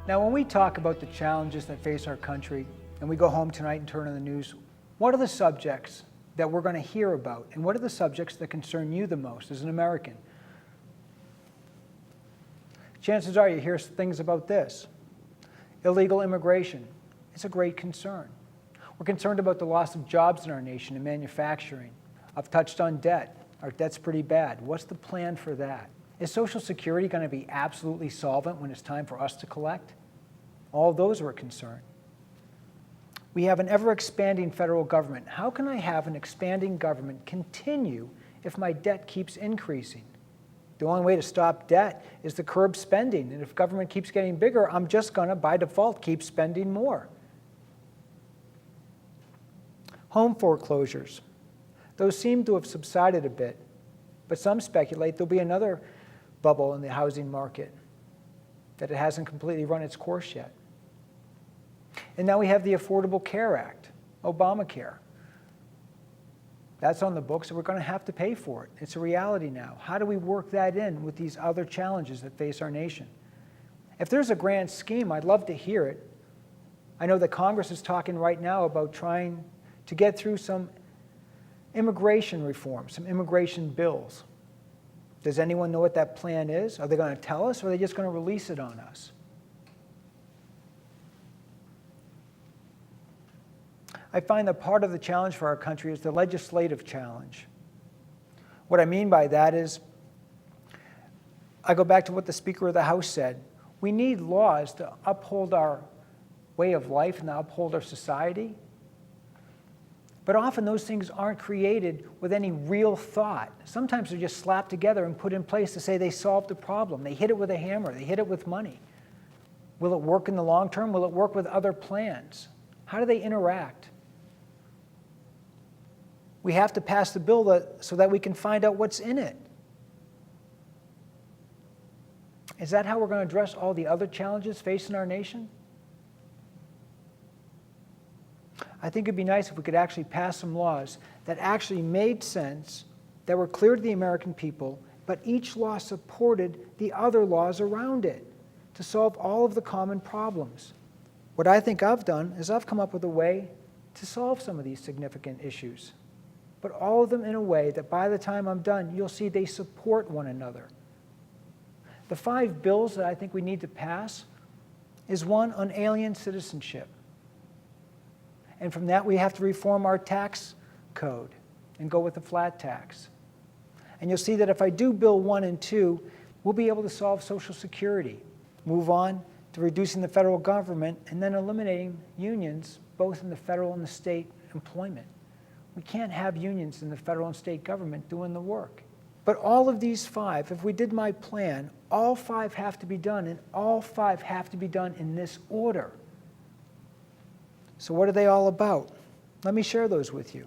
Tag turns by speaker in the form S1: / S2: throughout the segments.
S1: Now, when we talk about the challenges that face our country, and we go home tonight and turn on the news, what are the subjects that we're going to hear about? And what are the subjects that concern you the most as an American? Chances are you hear things about this. Illegal immigration. It's a great concern. We're concerned about the loss of jobs in our nation in manufacturing. I've touched on debt. Our debt's pretty bad. What's the plan for that? Is Social Security going to be absolutely solvent when it's time for us to collect? All of those are a concern. We have an ever-expanding federal government. How can I have an expanding government continue if my debt keeps increasing? The only way to stop debt is to curb spending. And if government keeps getting bigger, I'm just going to, by default, keep spending more. Home foreclosures. Those seem to have subsided a bit, but some speculate there'll be another bubble in the housing market, that it hasn't completely run its course yet. And now we have the Affordable Care Act, Obamacare. That's on the books, and we're going to have to pay for it. It's a reality now. How do we work that in with these other challenges that face our nation? If there's a grand scheme, I'd love to hear it. I know that Congress is talking right now about trying to get through some immigration reform, some immigration bills. Does anyone know what that plan is? Are they going to tell us, or are they just going to release it on us? I find that part of the challenge for our country is the legislative challenge. What I mean by that is, I go back to what the Speaker of the House said. We need laws to uphold our way of life and to uphold our society. But often those things aren't created with any real thought. Sometimes they're just slapped together and put in place to say they solved the problem. They hit it with a hammer. They hit it with money. Will it work in the long term? Will it work with other plans? How do they interact? We have to pass the bill so that we can find out what's in it. Is that how we're going to address all the other challenges facing our nation? I think it'd be nice if we could actually pass some laws that actually made sense, that were clear to the American people, but each law supported the other laws around it to solve all of the common problems. What I think I've done is I've come up with a way to solve some of these significant issues, but all of them in a way that by the time I'm done, you'll see they support one another. The 5 bills that I think we need to pass is one on alien citizenship. And from that, we have to reform our tax code and go with a flat tax. And you'll see that if I do Bill 1 and 2, we'll be able to solve Social Security, move on to reducing the federal government, and then eliminating unions, both in the federal and the state employment. We can't have unions in the federal and state government doing the work. But all of these 5, if we did my plan, all 5 have to be done, and all 5 have to be done in this order. So what are they all about? Let me share those with you.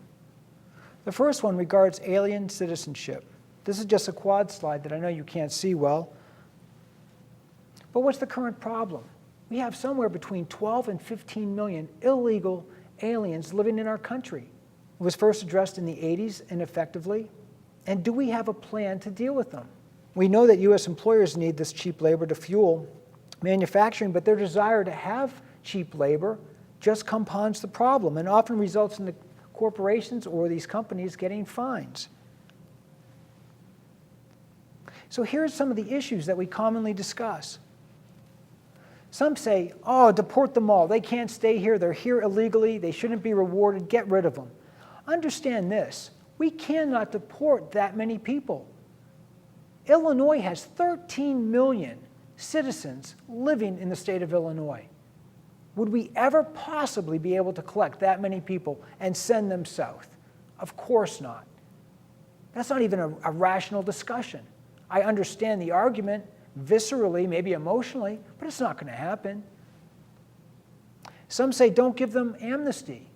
S1: The first one regards alien citizenship. This is just a quad slide that I know you can't see well. But what's the current problem? We have somewhere between 12 and 15 million illegal aliens living in our country. It was first addressed in the 80s ineffectively. And do we have a plan to deal with them? We know that U.S. employers need this cheap labor to fuel manufacturing, but their desire to have cheap labor just compounds the problem and often results in the corporations or these companies getting fines. So here's some of the issues that we commonly discuss. Some say, oh, deport them all. They can't stay here. They're here illegally. They shouldn't be rewarded. Get rid of them. Understand this. We cannot deport that many people. Illinois has 13 million citizens living in the state of Illinois. Would we ever possibly be able to collect that many people and send them south? Of course not. That's not even a rational discussion. I understand the argument viscerally, maybe emotionally, but it's not going to happen. Some say don't give them amnesty.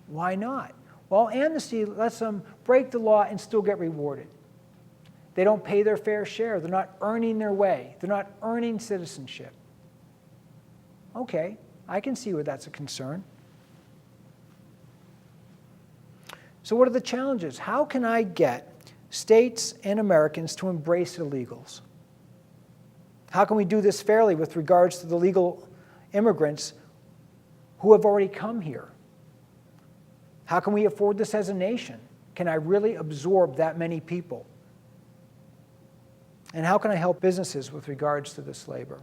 S1: Why not? Well, amnesty lets them break the law and still get rewarded. They don't pay their fair share. They're not earning their way. They're not earning citizenship. Okay, I can see where that's a concern. So what are the challenges? How can I get states and Americans to embrace illegals? How can we do this fairly with regards to the legal immigrants who have already come here? How can we afford this as a nation? Can I really absorb that many people? And how can I help businesses with regards to this labor?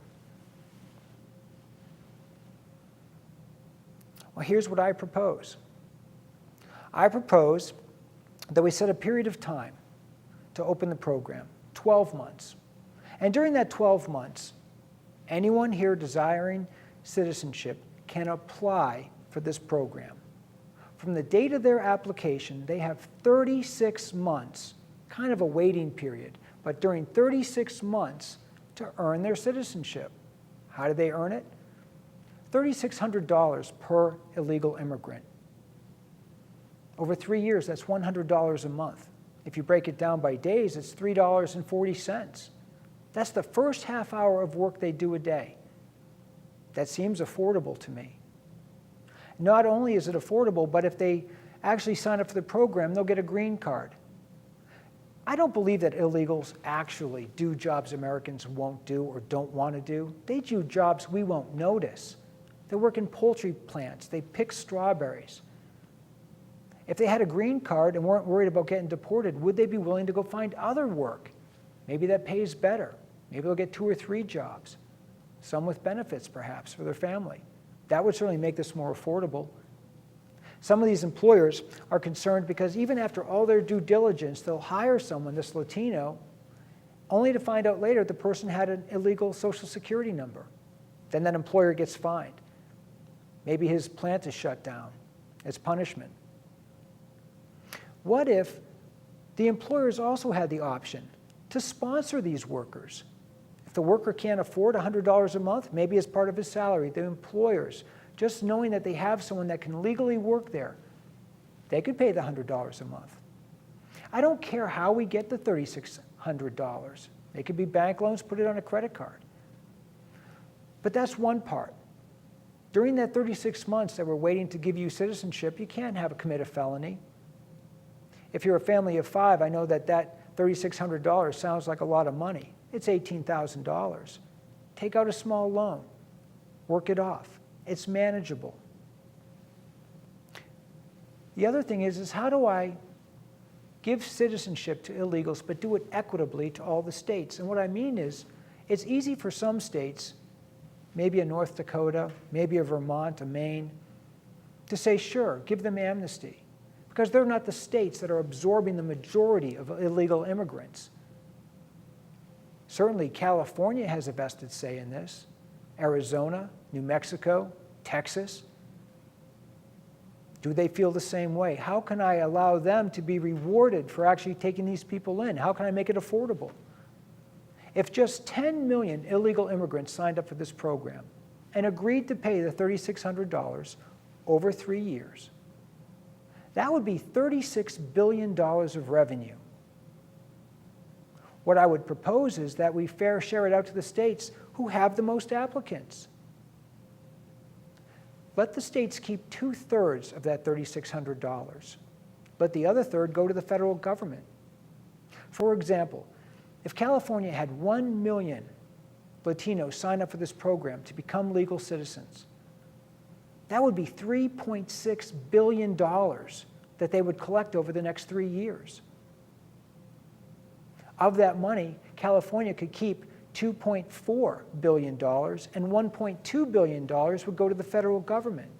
S1: Well, here's what I propose. I propose that we set a period of time to open the program, 12 months. And during that 12 months, anyone here desiring citizenship can apply for this program. From the date of their application, they have 36 months, kind of a waiting period, but during 36 months to earn their citizenship. How do they earn it? $3,600 per illegal immigrant. Over 3 years, that's $100 a month. If you break it down by days, it's $3.40. That's the first half hour of work they do a day. That seems affordable to me. Not only is it affordable, but if they actually sign up for the program, they'll get a green card. I don't believe that illegals actually do jobs Americans won't do or don't want to do. They do jobs we won't notice. They work in poultry plants. They pick strawberries. If they had a green card and weren't worried about getting deported, would they be willing to go find other work? Maybe that pays better. Maybe they'll get 2 or 3 jobs, some with benefits perhaps for their family. That would certainly make this more affordable. Some of these employers are concerned because even after all their due diligence, they'll hire someone, this Latino, only to find out later the person had an illegal Social Security number. Then that employer gets fined. Maybe his plant is shut down as punishment. What if the employers also had the option to sponsor these workers? If the worker can't afford $100 a month, maybe as part of his salary, the employers, just knowing that they have someone that can legally work there, they could pay the $100 a month. I don't care how we get the $3,600. They could be bank loans, put it on a credit card. But that's one part. During that 36 months that we're waiting to give you citizenship, you can't commit a felony. If you're a family of 5, I know that $3,600 sounds like a lot of money. It's $18,000. Take out a small loan. Work it off. It's manageable. The other thing is how do I give citizenship to illegals but do it equitably to all the states? And what I mean is it's easy for some states, maybe a North Dakota, maybe a Vermont, a Maine, to say, sure, give them amnesty, because they're not the states that are absorbing the majority of illegal immigrants. Certainly, California has a vested say in this. Arizona, New Mexico, Texas. Do they feel the same way? How can I allow them to be rewarded for actually taking these people in? How can I make it affordable? If just 10 million illegal immigrants signed up for this program and agreed to pay the $3,600 over 3 years, that would be $36 billion of revenue. What I would propose is that we fair share it out to the states who have the most applicants. Let the states keep 2/3 of that $3,600. Let the other third go to the federal government. For example, if California had 1 million Latinos sign up for this program to become legal citizens, that would be $3.6 billion that they would collect over the next 3 years. Of that money, California could keep $2.4 billion, and $1.2 billion would go to the federal government.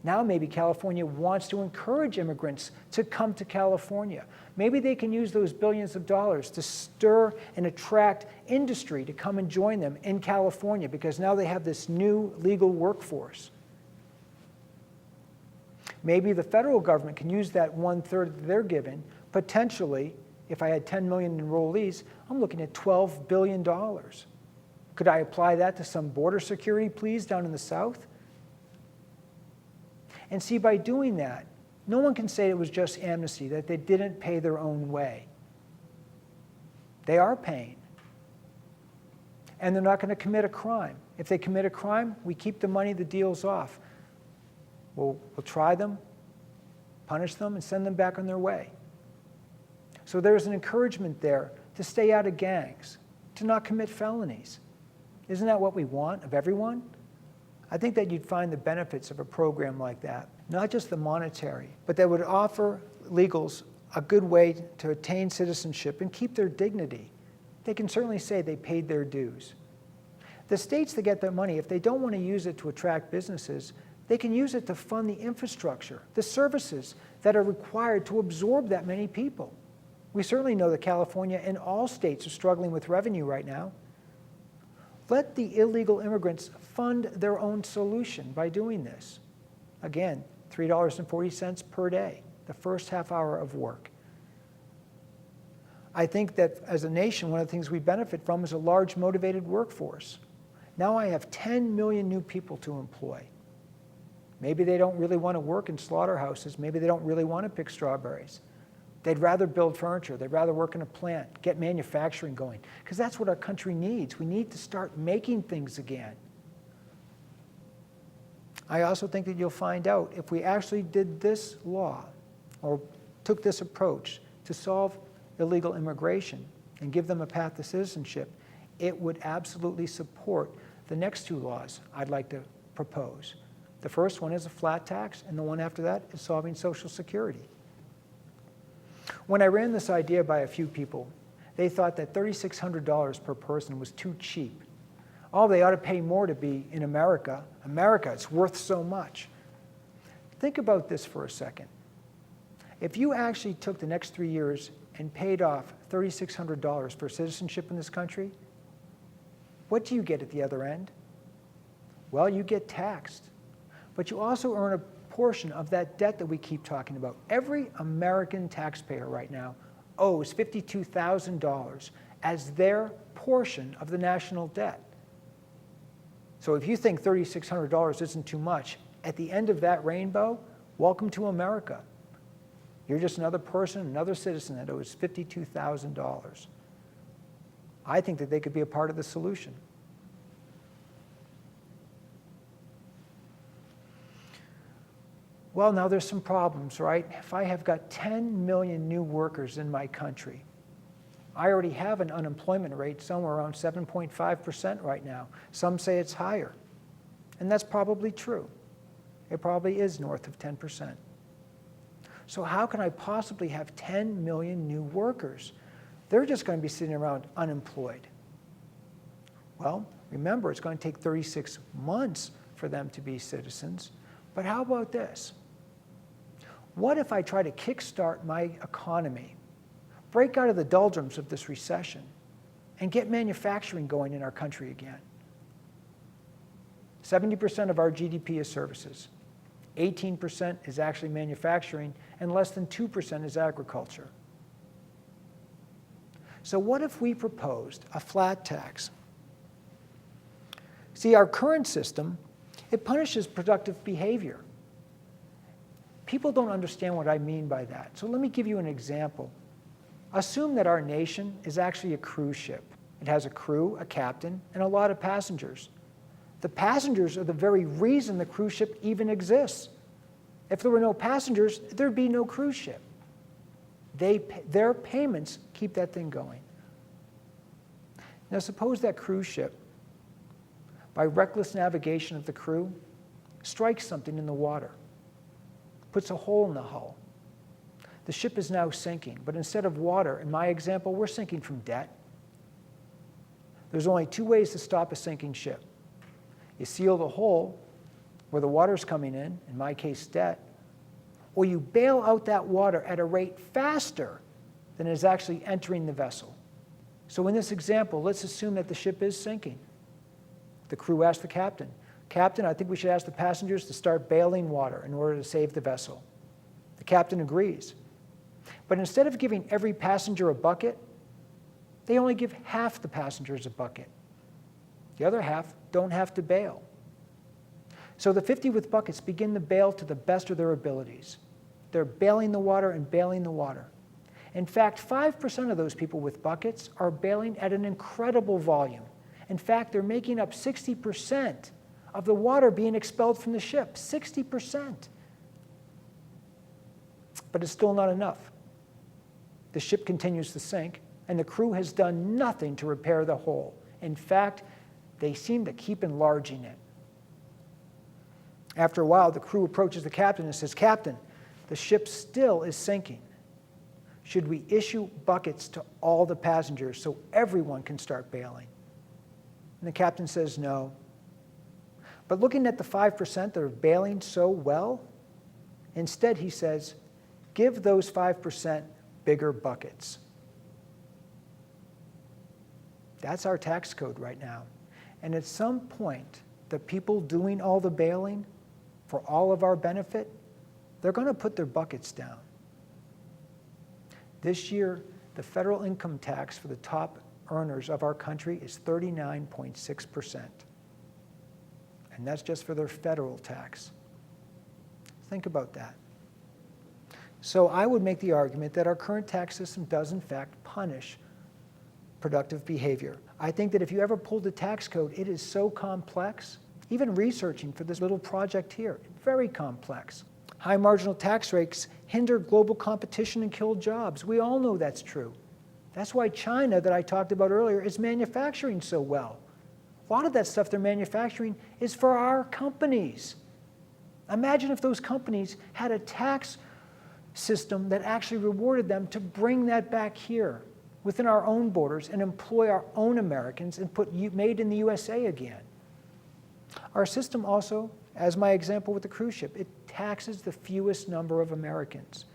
S1: Now maybe California wants to encourage immigrants to come to California. Maybe they can use those billions of dollars to stir and attract industry to come and join them in California, because now they have this new legal workforce. Maybe the federal government can use that 1/3 that they're given. Potentially, if I had 10 million enrollees, I'm looking at $12 billion. Could I apply that to some border security pleas down in the South? And see, by doing that, no one can say it was just amnesty, that they didn't pay their own way. They are paying. And they're not going to commit a crime. If they commit a crime, we keep the money, the deal's off. We'll try them, punish them, and send them back on their way. So there's an encouragement there to stay out of gangs, to not commit felonies. Isn't that what we want of everyone? I think that you'd find the benefits of a program like that, not just the monetary, but that would offer illegals a good way to attain citizenship and keep their dignity. They can certainly say they paid their dues. The states that get their money, if they don't want to use it to attract businesses, they can use it to fund the infrastructure, the services that are required to absorb that many people. We certainly know that California and all states are struggling with revenue right now. Let the illegal immigrants fund their own solution by doing this. Again, $3.40 per day, the first half hour of work. I think that as a nation, one of the things we benefit from is a large motivated workforce. Now I have 10 million new people to employ. Maybe they don't really want to work in slaughterhouses. Maybe they don't really want to pick strawberries. They'd rather build furniture. They'd rather work in a plant, get manufacturing going, because that's what our country needs. We need to start making things again. I also think that you'll find out if we actually did this law or took this approach to solve illegal immigration and give them a path to citizenship, it would absolutely support the next two laws I'd like to propose. The first one is a flat tax, and the one after that is solving Social Security. When I ran this idea by a few people, they thought that $3,600 per person was too cheap. Oh, they ought to pay more to be in America. America, it's worth so much. Think about this for a second. If you actually took the next 3 years and paid off $3,600 for citizenship in this country, what do you get at the other end? Well, you get taxed, but you also earn a portion of that debt that we keep talking about. Every American taxpayer right now owes $52,000 as their portion of the national debt. So if you think $3,600 isn't too much, at the end of that rainbow, welcome to America. You're just another person, another citizen that owes $52,000. I think that they could be a part of the solution. Well, now there's some problems, right? If I have got 10 million new workers in my country, I already have an unemployment rate somewhere around 7.5% right now. Some say it's higher, and that's probably true. It probably is north of 10%. So how can I possibly have 10 million new workers? They're just going to be sitting around unemployed. Well, remember, it's going to take 36 months for them to be citizens. But how about this? What if I try to kickstart my economy, break out of the doldrums of this recession, and get manufacturing going in our country again? 70% of our GDP is services. 18% is actually manufacturing, and less than 2% is agriculture. So what if we proposed a flat tax? See, our current system, it punishes productive behavior. People don't understand what I mean by that. So let me give you an example. Assume that our nation is actually a cruise ship. It has a crew, a captain, and a lot of passengers. The passengers are the very reason the cruise ship even exists. If there were no passengers, there'd be no cruise ship. Their payments keep that thing going. Now suppose that cruise ship, by reckless navigation of the crew, strikes something in the water, puts a hole in the hull. The ship is now sinking, but instead of water, in my example, we're sinking from debt. There's only two ways to stop a sinking ship. You seal the hole where the water's coming in my case, debt, or you bail out that water at a rate faster than is actually entering the vessel. So in this example, let's assume that the ship is sinking. The crew asked the captain, "Captain, I think we should ask the passengers to start bailing water in order to save the vessel." The captain agrees. But instead of giving every passenger a bucket, they only give half the passengers a bucket. The other half don't have to bail. So the 50 with buckets begin to bail to the best of their abilities. They're bailing the water and bailing the water. In fact, 5% of those people with buckets are bailing at an incredible volume. In fact, they're making up 60% of the water being expelled from the ship, 60%. But it's still not enough. The ship continues to sink. and the crew has done nothing to repair the hole. In fact, they seem to keep enlarging it. After a while, the crew approaches the captain and says, "Captain, the ship still is sinking. Should we issue buckets to all the passengers so everyone can start bailing?" And the captain says no. But looking at the 5% that are bailing so well, instead he says, "Give those 5% bigger buckets." That's our tax code right now. And at some point, the people doing all the bailing for all of our benefit, they're going to put their buckets down. This year, the federal income tax for the top earners of our country is 39.6%. And that's just for their federal tax. Think about that. So I would make the argument that our current tax system does in fact punish productive behavior. I think that if you ever pulled the tax code, it is so complex. Even researching for this little project here, very complex. High marginal tax rates hinder global competition and kill jobs. We all know that's true. That's why China, that I talked about earlier, is manufacturing so well. A lot of that stuff they're manufacturing is for our companies. Imagine if those companies had a tax system that actually rewarded them to bring that back here within our own borders and employ our own Americans and put made in the USA again. Our system also, as my example with the cruise ship, it taxes the fewest number of Americans.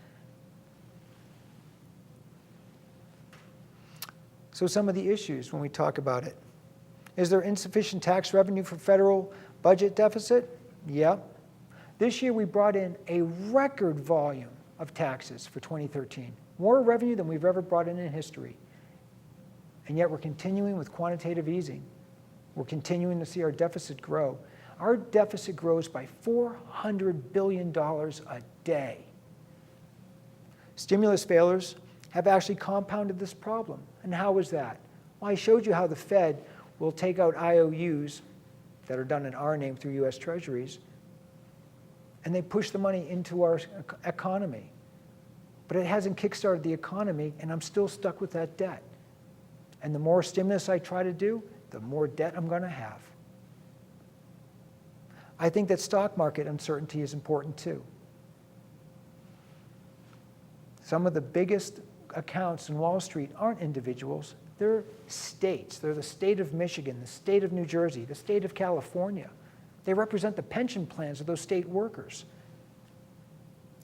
S1: So some of the issues when we talk about it. Is there insufficient tax revenue for federal budget deficit? Yep. This year we brought in a record volume of taxes for 2013. More revenue than we've ever brought in history. And yet we're continuing with quantitative easing. We're continuing to see our deficit grow. Our deficit grows by $400 billion a day. Stimulus failures have actually compounded this problem. And how is that? Well, I showed you how the Fed will take out IOUs that are done in our name through US Treasuries, and they push the money into our economy. But it hasn't kickstarted the economy, and I'm still stuck with that debt. And the more stimulus I try to do, the more debt I'm going to have. I think that stock market uncertainty is important too. Some of the biggest accounts in Wall Street aren't individuals, they're states. They're the state of Michigan, the state of New Jersey, the state of California. They represent the pension plans of those state workers.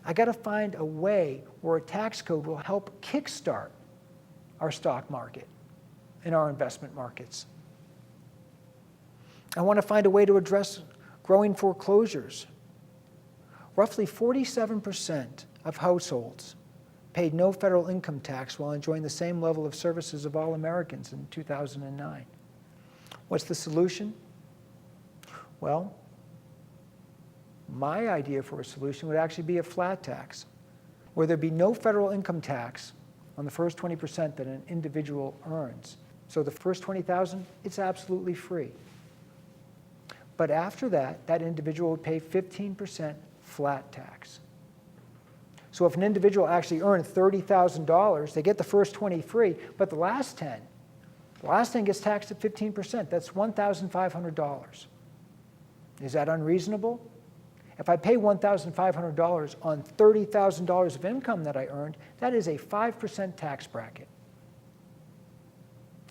S1: I got to find a way where a tax code will help kickstart our stock market and our investment markets. I want to find a way to address growing foreclosures. Roughly 47% of households paid no federal income tax while enjoying the same level of services of all Americans in 2009. What's the solution? Well, my idea for a solution would actually be a flat tax, where there'd be no federal income tax on the first 20% that an individual earns. So the first $20,000, it's absolutely free. But after that, that individual would pay 15% flat tax. So if an individual actually earned $30,000, they get the first 20 free, but the last 10 gets taxed at 15%. That's $1,500. Is that unreasonable? If I pay $1,500 on $30,000 of income that I earned, that is a 5% tax bracket.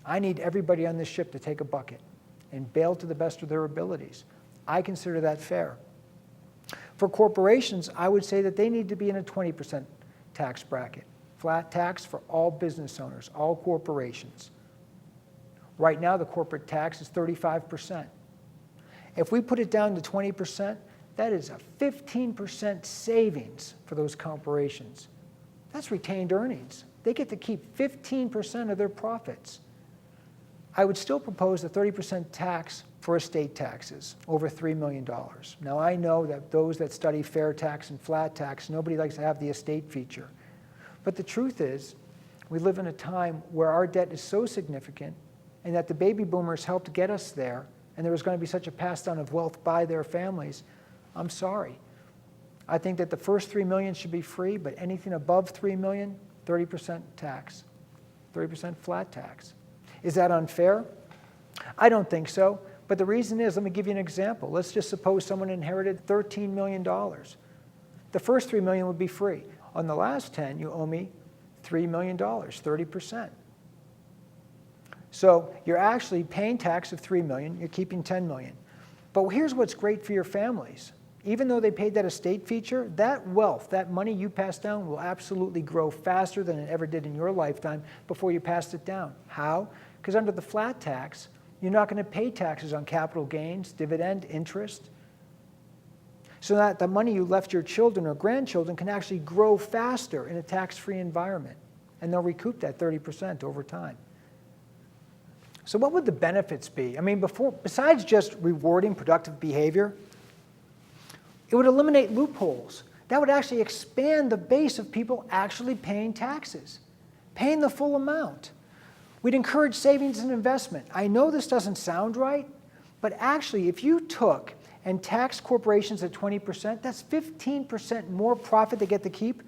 S1: I need everybody on this ship to take a bucket and bail to the best of their abilities. I consider that fair. For corporations, I would say that they need to be in a 20% tax bracket. Flat tax for all business owners, all corporations. Right now, the corporate tax is 35%. If we put it down to 20%, that is a 15% savings for those corporations. That's retained earnings. They get to keep 15% of their profits. I would still propose a 30% tax for estate taxes, over $3 million. Now, I know that those that study fair tax and flat tax, nobody likes to have the estate feature. But the truth is, we live in a time where our debt is so significant and that the baby boomers helped get us there, and there was going to be such a pass down of wealth by their families. I'm sorry. I think that the first $3 million should be free, but anything above $3 million, 30% tax. 30% flat tax. Is that unfair? I don't think so. But the reason is, let me give you an example. Let's just suppose someone inherited $13 million. The first $3 million would be free. On the last 10, you owe me $3 million, 30%. So you're actually paying tax of $3 million, you're keeping $10 million. But here's what's great for your families. Even though they paid that estate feature, that wealth, that money you pass down will absolutely grow faster than it ever did in your lifetime before you passed it down. How? Because under the flat tax, you're not going to pay taxes on capital gains, dividend, interest. So that the money you left your children or grandchildren can actually grow faster in a tax-free environment. And they'll recoup that 30% over time. So what would the benefits be? I mean, besides just rewarding productive behavior, it would eliminate loopholes. That would actually expand the base of people actually paying taxes, paying the full amount. We'd encourage savings and investment. I know this doesn't sound right, but actually if you took and taxed corporations at 20%, that's 15% more profit they get to keep.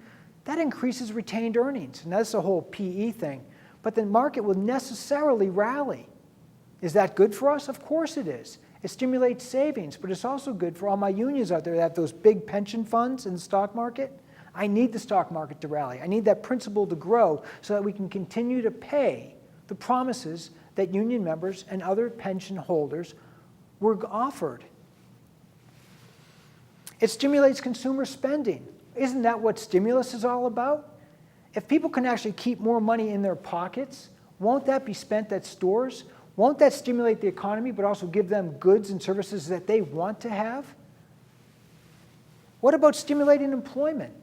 S1: That increases retained earnings. And that's the whole PE thing. But the market will necessarily rally. Is that good for us? Of course it is. It stimulates savings, but it's also good for all my unions out there that have those big pension funds in the stock market. I need the stock market to rally. I need that principal to grow so that we can continue to pay the promises that union members and other pension holders were offered. It stimulates consumer spending. Isn't that what stimulus is all about? If people can actually keep more money in their pockets, won't that be spent at stores? Won't that stimulate the economy, but also give them goods and services that they want to have? What about stimulating employment?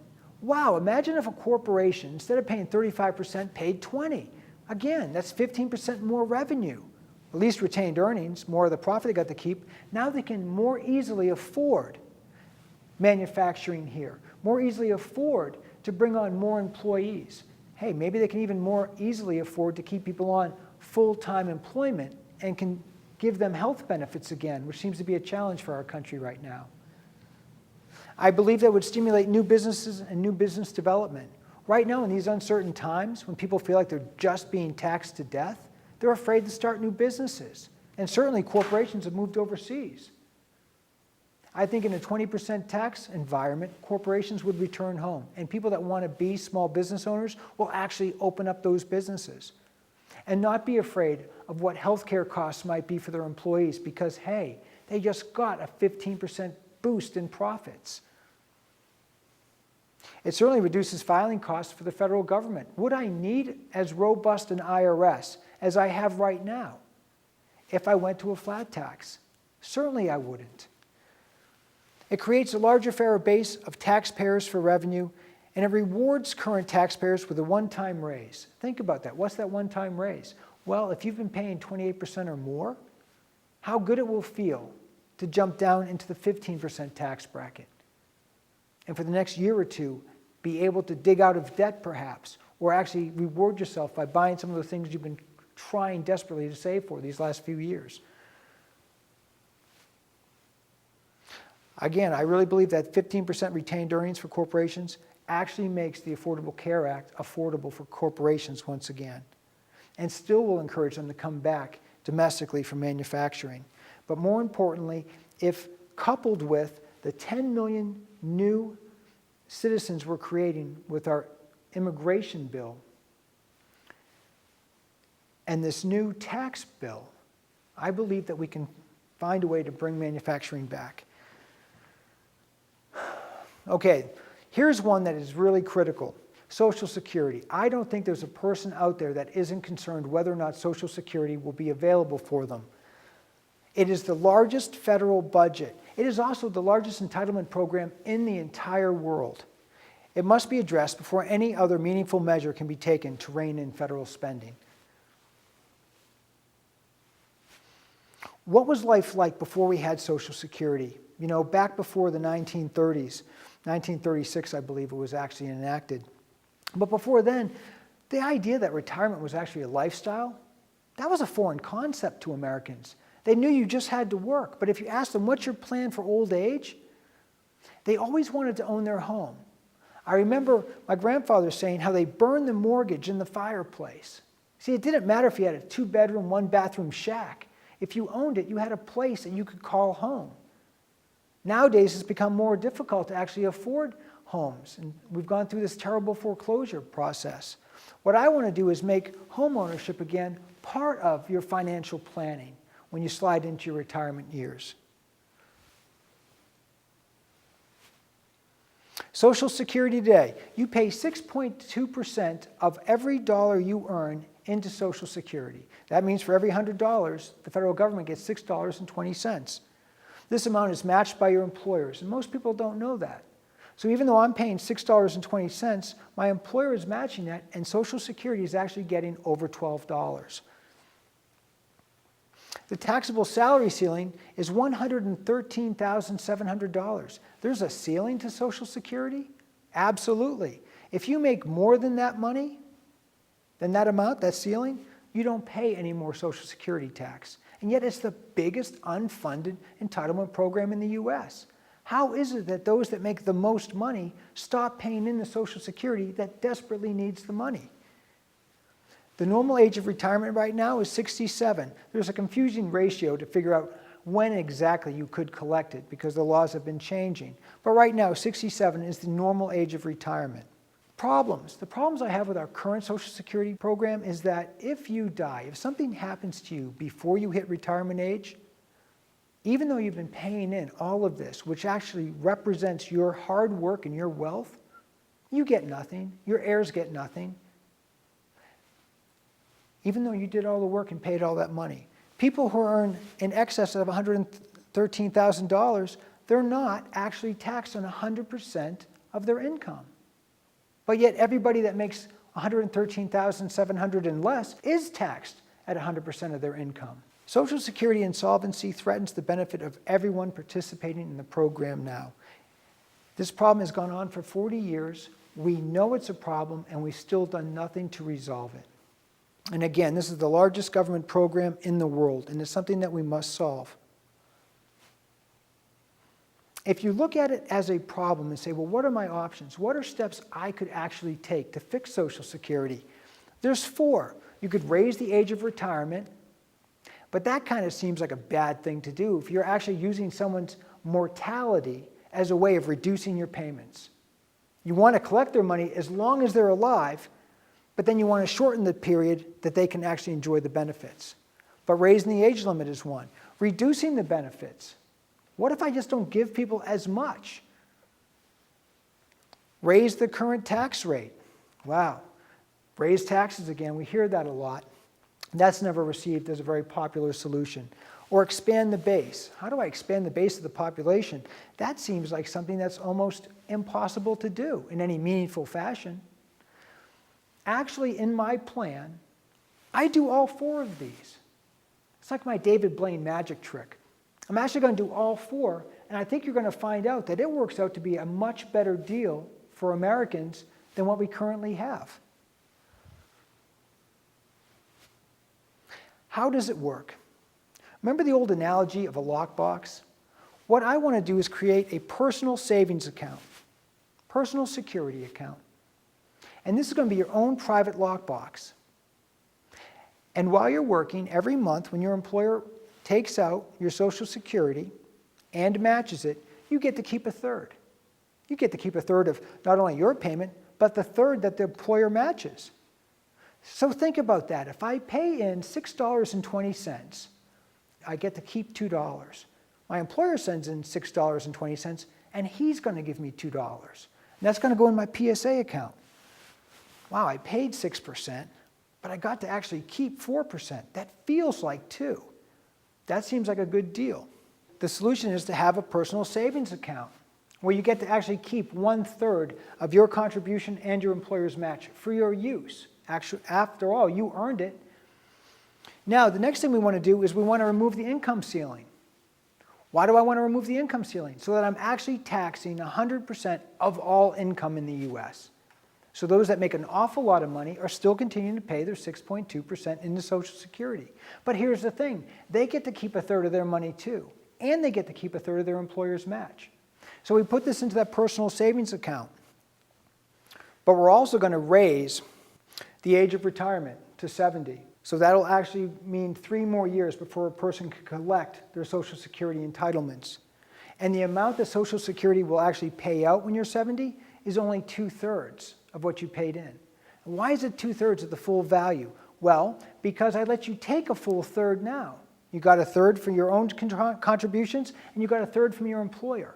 S1: Wow, imagine if a corporation, instead of paying 35%, paid 20%. Again, that's 15% more revenue. At least retained earnings, more of the profit they got to keep. Now they can more easily afford manufacturing here, more easily afford to bring on more employees. Hey, maybe they can even more easily afford to keep people on full-time employment and can give them health benefits again, which seems to be a challenge for our country right now. I believe that would stimulate new businesses and new business development. Right now, in these uncertain times, when people feel like they're just being taxed to death, they're afraid to start new businesses. And certainly corporations have moved overseas. I think in a 20% tax environment, corporations would return home. And people that want to be small business owners will actually open up those businesses. And not be afraid of what healthcare costs might be for their employees because, hey, they just got a 15% boost in profits. It certainly reduces filing costs for the federal government. Would I need as robust an IRS as I have right now if I went to a flat tax? Certainly I wouldn't. It creates a larger fairer base of taxpayers for revenue, and it rewards current taxpayers with a one-time raise. Think about that. What's that one-time raise? Well, if you've been paying 28% or more, how good it will feel to jump down into the 15% tax bracket. And for the next year or two, be able to dig out of debt perhaps, or actually reward yourself by buying some of the things you've been trying desperately to save for these last few years. Again, I really believe that 15% retained earnings for corporations actually makes the Affordable Care Act affordable for corporations once again, and still will encourage them to come back domestically for manufacturing. But more importantly, if coupled with the 10 million new citizens we're creating with our immigration bill and this new tax bill, I believe that we can find a way to bring manufacturing back. Okay, here's one that is really critical. Social Security. I don't think there's a person out there that isn't concerned whether or not Social Security will be available for them. It is the largest federal budget. It is also the largest entitlement program in the entire world. It must be addressed before any other meaningful measure can be taken to rein in federal spending. What was life like before we had Social Security? You know, back before the 1930s, 1936, I believe it was actually enacted. But before then, the idea that retirement was actually a lifestyle, that was a foreign concept to Americans. They knew you just had to work. But if you asked them, what's your plan for old age? They always wanted to own their home. I remember my grandfather saying how they burned the mortgage in the fireplace. See, it didn't matter if you had a 2-bedroom, 1-bathroom shack. If you owned it, you had a place that you could call home. Nowadays, it's become more difficult to actually afford homes, and we've gone through this terrible foreclosure process. What I want to do is make home ownership again part of your financial planning when you slide into your retirement years. Social Security today, you pay 6.2% of every dollar you earn into Social Security. That means for every $100, the federal government gets $6.20. This amount is matched by your employers, and most people don't know that. So even though I'm paying $6.20, my employer is matching that, and Social Security is actually getting over $12. The taxable salary ceiling is $113,700. There's a ceiling to Social Security? Absolutely. If you make more than that money, than that amount, that ceiling, you don't pay any more Social Security tax. And yet it's the biggest unfunded entitlement program in the U.S. How is it that those that make the most money stop paying in the Social Security that desperately needs the money? The normal age of retirement right now is 67. There's a confusing ratio to figure out when exactly you could collect it because the laws have been changing. But right now, 67 is the normal age of retirement. Problems. The problems I have with our current Social Security program is that if you die, if something happens to you before you hit retirement age, even though you've been paying in all of this, which actually represents your hard work and your wealth, you get nothing. Your heirs get nothing. Even though you did all the work and paid all that money. People who earn in excess of $113,000, they're not actually taxed on 100% of their income. But yet everybody that makes $113,700 and less is taxed at 100% of their income. Social Security insolvency threatens the benefit of everyone participating in the program now. This problem has gone on for 40 years. We know it's a problem, and we've still done nothing to resolve it. And again, this is the largest government program in the world, and it's something that we must solve. If you look at it as a problem and say, well, what are my options? What are steps I could actually take to fix Social Security? There's 4. You could raise the age of retirement, but that kind of seems like a bad thing to do if you're actually using someone's mortality as a way of reducing your payments. You want to collect their money as long as they're alive, but then you want to shorten the period that they can actually enjoy the benefits. But raising the age limit is one. Reducing the benefits. What if I just don't give people as much? Raise the current tax rate. Wow. Raise taxes again. We hear that a lot. That's never received as a very popular solution. Or expand the base. How do I expand the base of the population? That seems like something that's almost impossible to do in any meaningful fashion. Actually, in my plan, I do all 4 of these. It's like my David Blaine magic trick. I'm actually going to do all 4, and I think you're going to find out that it works out to be a much better deal for Americans than what we currently have. How does it work? Remember the old analogy of a lockbox? What I want to do is create a personal savings account, personal security account. And this is going to be your own private lockbox. And while you're working, every month when your employer takes out your Social Security and matches it, you get to keep a third. You get to keep a third of not only your payment, but the third that the employer matches. So think about that. If I pay in $6.20, I get to keep $2. My employer sends in $6.20, and he's going to give me $2. And that's going to go in my PSA account. Wow, I paid 6%, but I got to actually keep 4%. That feels like 2. That seems like a good deal. The solution is to have a personal savings account where you get to actually keep 1/3 of your contribution and your employer's match for your use. Actually, after all, you earned it. Now, the next thing we want to do is we want to remove the income ceiling. Why do I want to remove the income ceiling? So that I'm actually taxing 100% of all income in the U.S. So those that make an awful lot of money are still continuing to pay their 6.2% into Social Security. But here's the thing. They get to keep 1/3 of their money too. And they get to keep 1/3 of their employer's match. So we put this into that personal savings account. But we're also going to raise the age of retirement to to 70. So that'll actually mean 3 more years before a person can collect their Social Security entitlements. And the amount that Social Security will actually pay out when you're 70 is only 2/3 of what you paid in. And why is it 2/3 of the full value? Well, because I let you take a full third now. You got a third for your own contributions, and you got a third from your employer.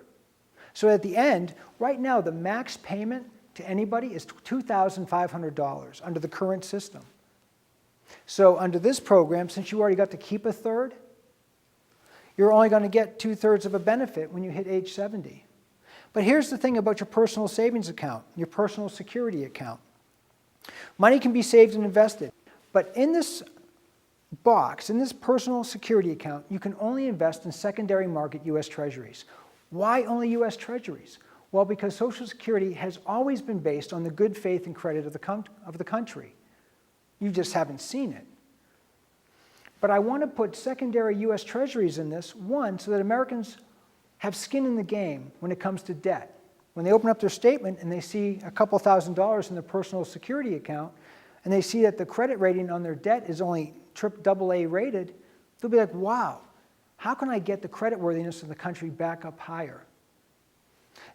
S1: So at the end, right now, the max payment to anybody is $2,500 under the current system. So under this program, since you already got to keep a third, you're only going to get 2/3 of a benefit when you hit age 70. But here's the thing about your personal savings account, your personal security account. Money can be saved and invested, but in this box, in this personal security account, you can only invest in secondary market U.S. Treasuries. Why only U.S. Treasuries? Well, because Social Security has always been based on the good faith and credit of the country. You just haven't seen it. But I want to put secondary U.S. Treasuries in this, one, so that Americans have skin in the game when it comes to debt. When they open up their statement and they see a couple $1,000s in their personal security account, and they see that the credit rating on their debt is only AA rated, they'll be like, wow, how can I get the creditworthiness of the country back up higher?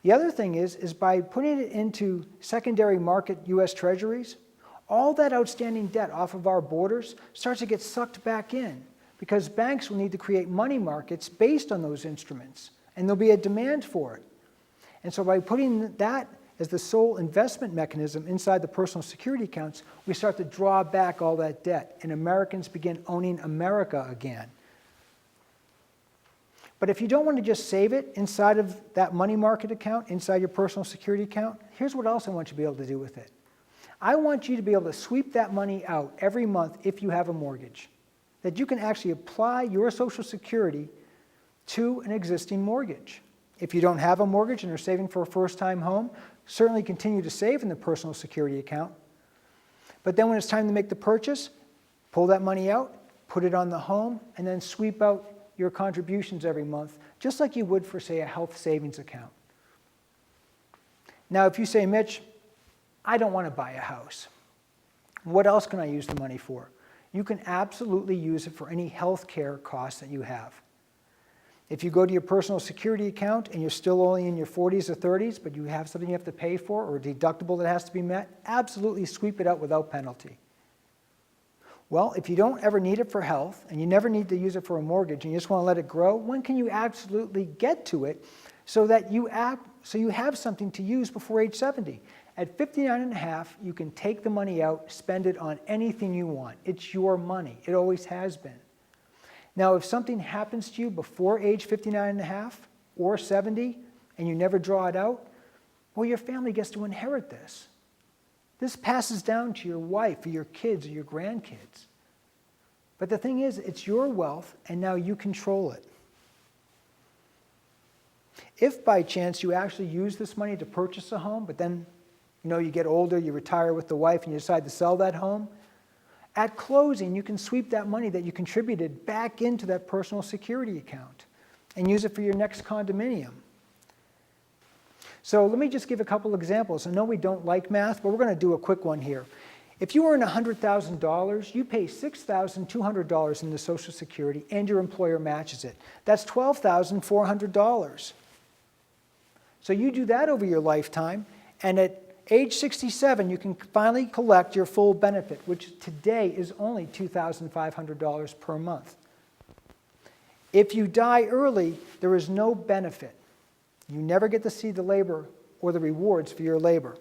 S1: The other thing is by putting it into secondary market U.S. Treasuries, all that outstanding debt off of our borders starts to get sucked back in because banks will need to create money markets based on those instruments, and there'll be a demand for it. And so by putting that as the sole investment mechanism inside the personal security accounts, we start to draw back all that debt, and Americans begin owning America again. But if you don't want to just save it inside of that money market account, inside your personal security account, here's what else I want you to be able to do with it. I want you to be able to sweep that money out every month if you have a mortgage. That you can actually apply your Social Security to an existing mortgage. If you don't have a mortgage and are saving for a first-time home, certainly continue to save in the personal security account. But then when it's time to make the purchase, pull that money out, put it on the home, and then sweep out your contributions every month, just like you would for, say, a health savings account. Now, if you say, Mitch, I don't want to buy a house. What else can I use the money for? You can absolutely use it for any health care costs that you have. If you go to your personal security account and you're still only in your 40s or 30s, but you have something you have to pay for or a deductible that has to be met, absolutely sweep it out without penalty. Well, if you don't ever need it for health and you never need to use it for a mortgage and you just want to let it grow, when can you absolutely get to it so that you have something to use before age 70? At 59 and a half, you can take the money out, spend it on anything you want. It's your money. It always has been. Now, if something happens to you before age 59 and a half or 70 and you never draw it out, well, your family gets to inherit this. This passes down to your wife or your kids or your grandkids. But the thing is, it's your wealth and now you control it. If by chance you actually use this money to purchase a home, but then you get older, you retire with the wife and you decide to sell that home, at closing, you can sweep that money that you contributed back into that personal security account and use it for your next condominium. So let me just give a couple examples. I know we don't like math, but we're going to do a quick one here. If you earn $100,000, you pay $6,200 into Social Security and your employer matches it. That's $12,400. So you do that over your lifetime, and at age 67, you can finally collect your full benefit, which today is only $2,500 per month. If you die early, there is no benefit. You never get to see the labor or the rewards for your labor.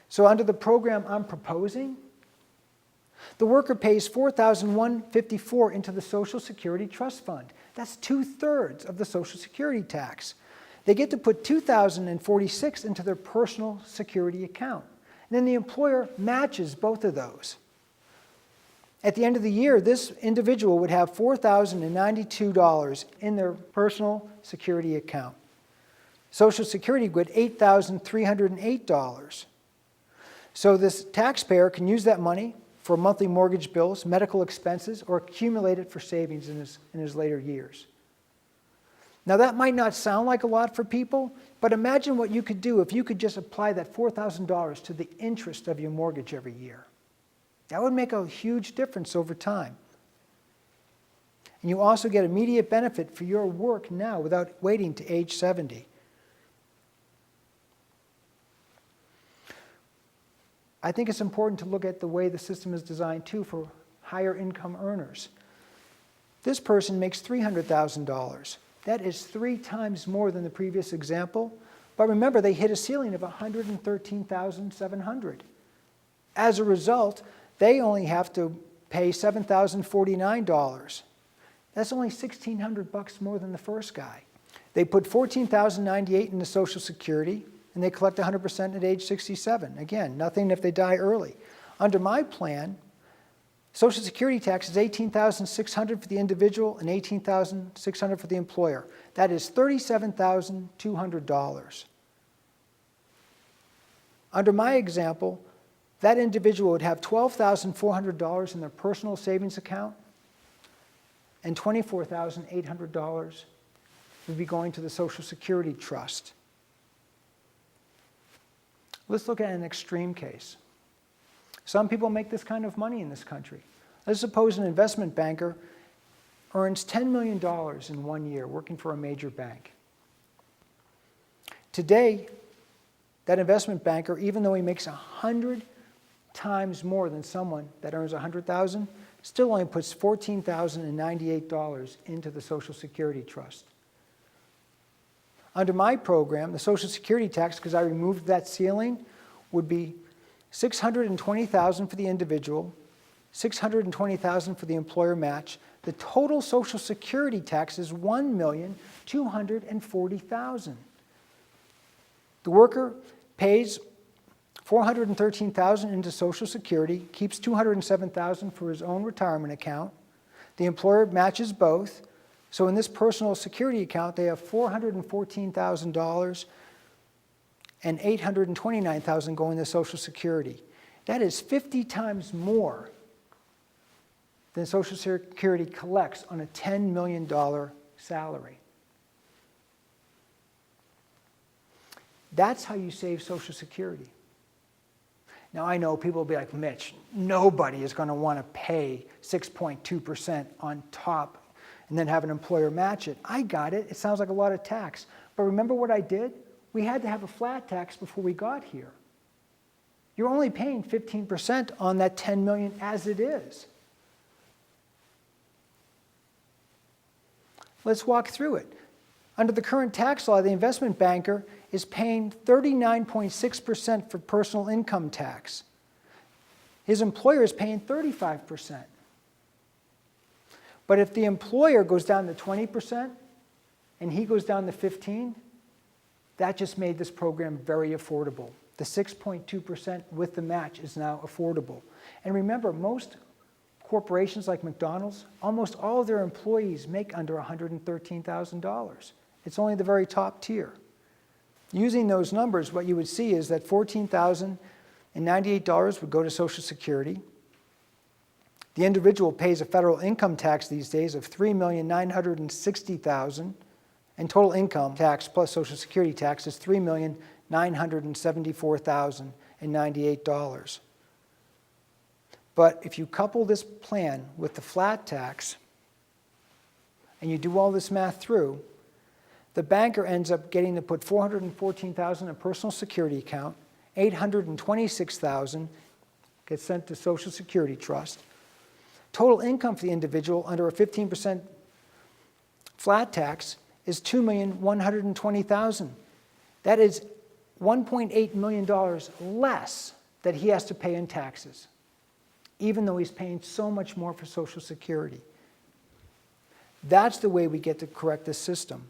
S1: So under the program I'm proposing, the worker pays $4,154 into the Social Security Trust Fund. That's 2/3 of the Social Security tax. They get to put $2,046 into their personal security account. And then the employer matches both of those. At the end of the year, this individual would have $4,092 in their personal security account. Social Security would $8,308. So this taxpayer can use that money for monthly mortgage bills, medical expenses, or accumulate it for savings in his later years. Now that might not sound like a lot for people, but imagine what you could do if you could just apply that $4,000 to the interest of your mortgage every year. That would make a huge difference over time. And you also get immediate benefit for your work now without waiting to age 70. I think it's important to look at the way the system is designed too for higher income earners. This person makes $300,000. That is 3 times more than the previous example. But remember, they hit a ceiling of $113,700. As a result, they only have to pay $7,049. That's only $1,600 more than the first guy. They put $14,098 into Social Security, and they collect 100% at age 67. Again, nothing if they die early. Under my plan, Social Security tax is $18,600 for the individual and $18,600 for the employer. That is $37,200. Under my example, that individual would have $12,400 in their personal savings account, and $24,800 would be going to the Social Security Trust. Let's look at an extreme case. Some people make this kind of money in this country. Let's suppose an investment banker earns $10 million in 1 year working for a major bank. Today, that investment banker, even though he makes 100 times more than someone that earns $100,000, still only puts $14,098 into the Social Security Trust. Under my program, the Social Security tax, because I removed that ceiling, would be $620,000 for the individual, $620,000 for the employer match. The total Social Security tax is $1,240,000. The worker pays $413,000 into Social Security, keeps $207,000 for his own retirement account. The employer matches both. So in this personal security account, they have $414,000 and $829,000 going to Social Security. That is 50 times more than Social Security collects on a $10 million salary. That's how you save Social Security. Now, I know people will be like, Mitch, nobody is going to want to pay 6.2% on top and then have an employer match it. I got it. It sounds like a lot of tax. But remember what I did? We had to have a flat tax before we got here. You're only paying 15% on that $10 million as it is. Let's walk through it. Under the current tax law, the investment banker is paying 39.6% for personal income tax. His employer is paying 35%. But if the employer goes down to 20% and he goes down to 15%, that just made this program very affordable. The 6.2% with the match is now affordable. And remember, most corporations like McDonald's, almost all of their employees make under $113,000. It's only the very top tier. Using those numbers, what you would see is that $14,098 would go to Social Security. The individual pays a federal income tax these days of $3,960,000, and total income tax plus Social Security tax is $3,974,098. But if you couple this plan with the flat tax, and you do all this math through, the banker ends up getting to put $414,000 in a personal security account, $826,000 gets sent to Social Security Trust. Total income for the individual under a 15% flat tax is $2,120,000. That is $1.8 million less that he has to pay in taxes, even though he's paying so much more for Social Security. That's the way we get to correct this system.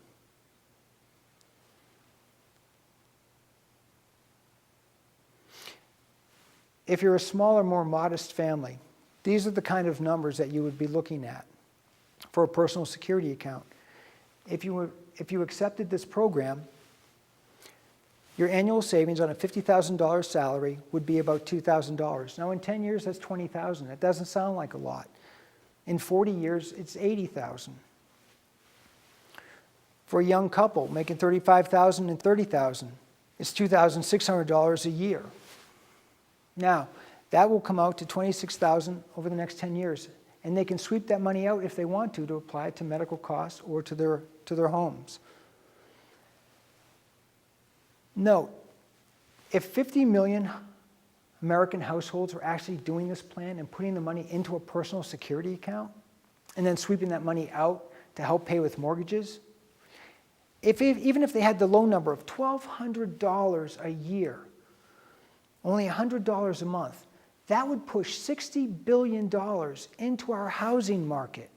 S1: If you're a smaller, more modest family, these are the kind of numbers that you would be looking at for a personal security account. If you accepted this program, your annual savings on a $50,000 salary would be about $2,000. Now in 10 years, that's $20,000. That doesn't sound like a lot. In 40 years, it's $80,000. For a young couple making $35,000 and $30,000, it's $2,600 a year. Now, That will come out to $26,000 over the next 10 years. And they can sweep that money out if they want to apply it to medical costs or to their homes. Note, if 50 million American households were actually doing this plan and putting the money into a personal security account and then sweeping that money out to help pay with mortgages, even if they had the low number of $1,200 a year, only $100 a month, that would push $60 billion into our housing market.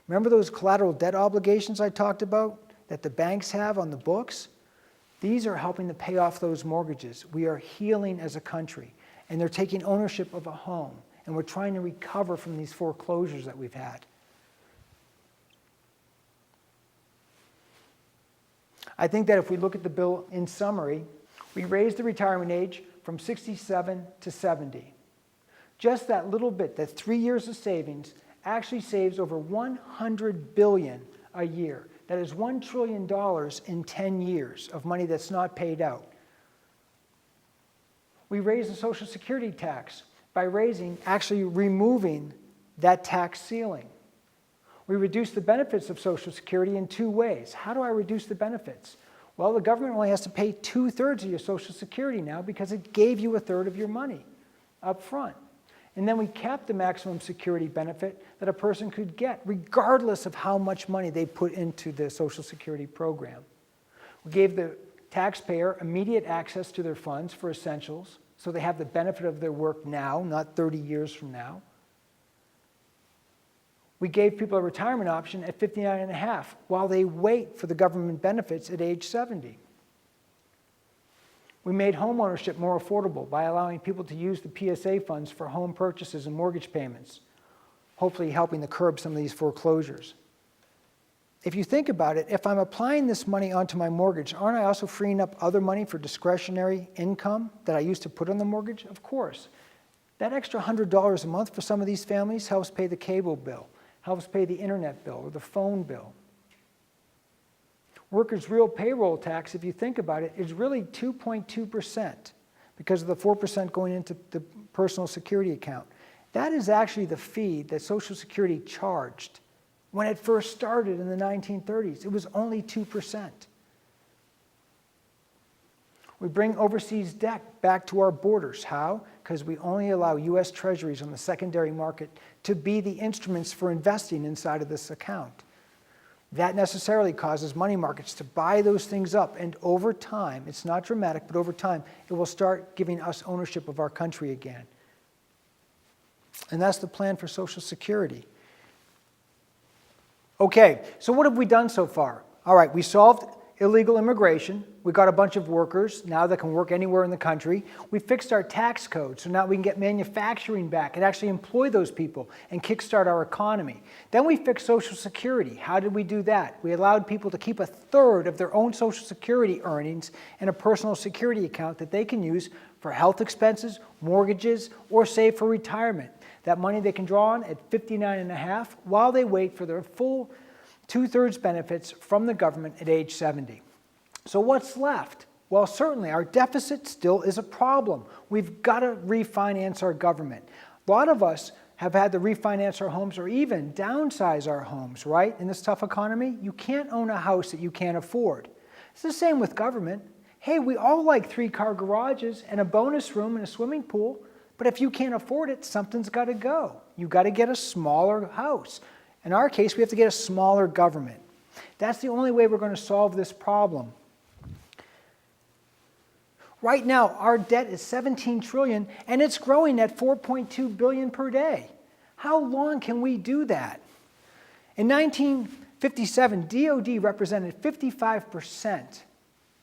S1: Remember those collateral debt obligations I talked about that the banks have on the books? These are helping to pay off those mortgages. We are healing as a country, and they're taking ownership of a home, and we're trying to recover from these foreclosures that we've had. I think that if we look at the bill in summary, we raised the retirement age from 67 to 70. Just that little bit, that 3 years of savings, actually saves over $100 billion a year. That is $1 trillion in 10 years of money that's not paid out. We raised the Social Security tax by actually removing that tax ceiling. We reduced the benefits of Social Security in 2 ways. How do I reduce the benefits? Well, the government only has to pay 2/3 of your Social Security now because it gave you 1/3 of your money up front. And then we capped the maximum security benefit that a person could get, regardless of how much money they put into the Social Security program. We gave the taxpayer immediate access to their funds for essentials, so they have the benefit of their work now, not 30 years from now. We gave people a retirement option at 59.5 while they wait for the government benefits at age 70. We made home ownership more affordable by allowing people to use the PSA funds for home purchases and mortgage payments, hopefully helping to curb some of these foreclosures. If you think about it, if I'm applying this money onto my mortgage, aren't I also freeing up other money for discretionary income that I used to put on the mortgage? Of course. That extra $100 a month for some of these families helps pay the cable bill, helps pay the internet bill or the phone bill. Workers' real payroll tax, if you think about it, is really 2.2% because of the 4% going into the personal security account. That is actually the fee that Social Security charged when it first started in the 1930s. It was only 2%. We bring overseas debt back to our borders. How? Because we only allow U.S. Treasuries on the secondary market to be the instruments for investing inside of this account. That necessarily causes money markets to buy those things up, and over time, it's not dramatic, but over time, it will start giving us ownership of our country again. And that's the plan for Social Security. Okay, so what have we done so far? All right, we solved illegal immigration. We got a bunch of workers now that can work anywhere in the country. We fixed our tax code, so now we can get manufacturing back and actually employ those people and kickstart our economy. Then we fixed Social Security. How did we do that? We allowed people to keep 1/3 of their own Social Security earnings in a personal security account that they can use for health expenses, mortgages, or save for retirement. That money they can draw on at 59.5 while they wait for their full 2/3 benefits from the government at age 70. So what's left? Well, certainly our deficit still is a problem. We've got to refinance our government. A lot of us have had to refinance our homes or even downsize our homes, right? In this tough economy, you can't own a house that you can't afford. It's the same with government. Hey, we all like 3-car garages and a bonus room and a swimming pool, but if you can't afford it, something's got to go. You've got to get a smaller house. In our case, we have to get a smaller government. That's the only way we're going to solve this problem. Right now, our debt is $17 trillion, and it's growing at $4.2 billion per day. How long can we do that? In 1957, DOD represented 55%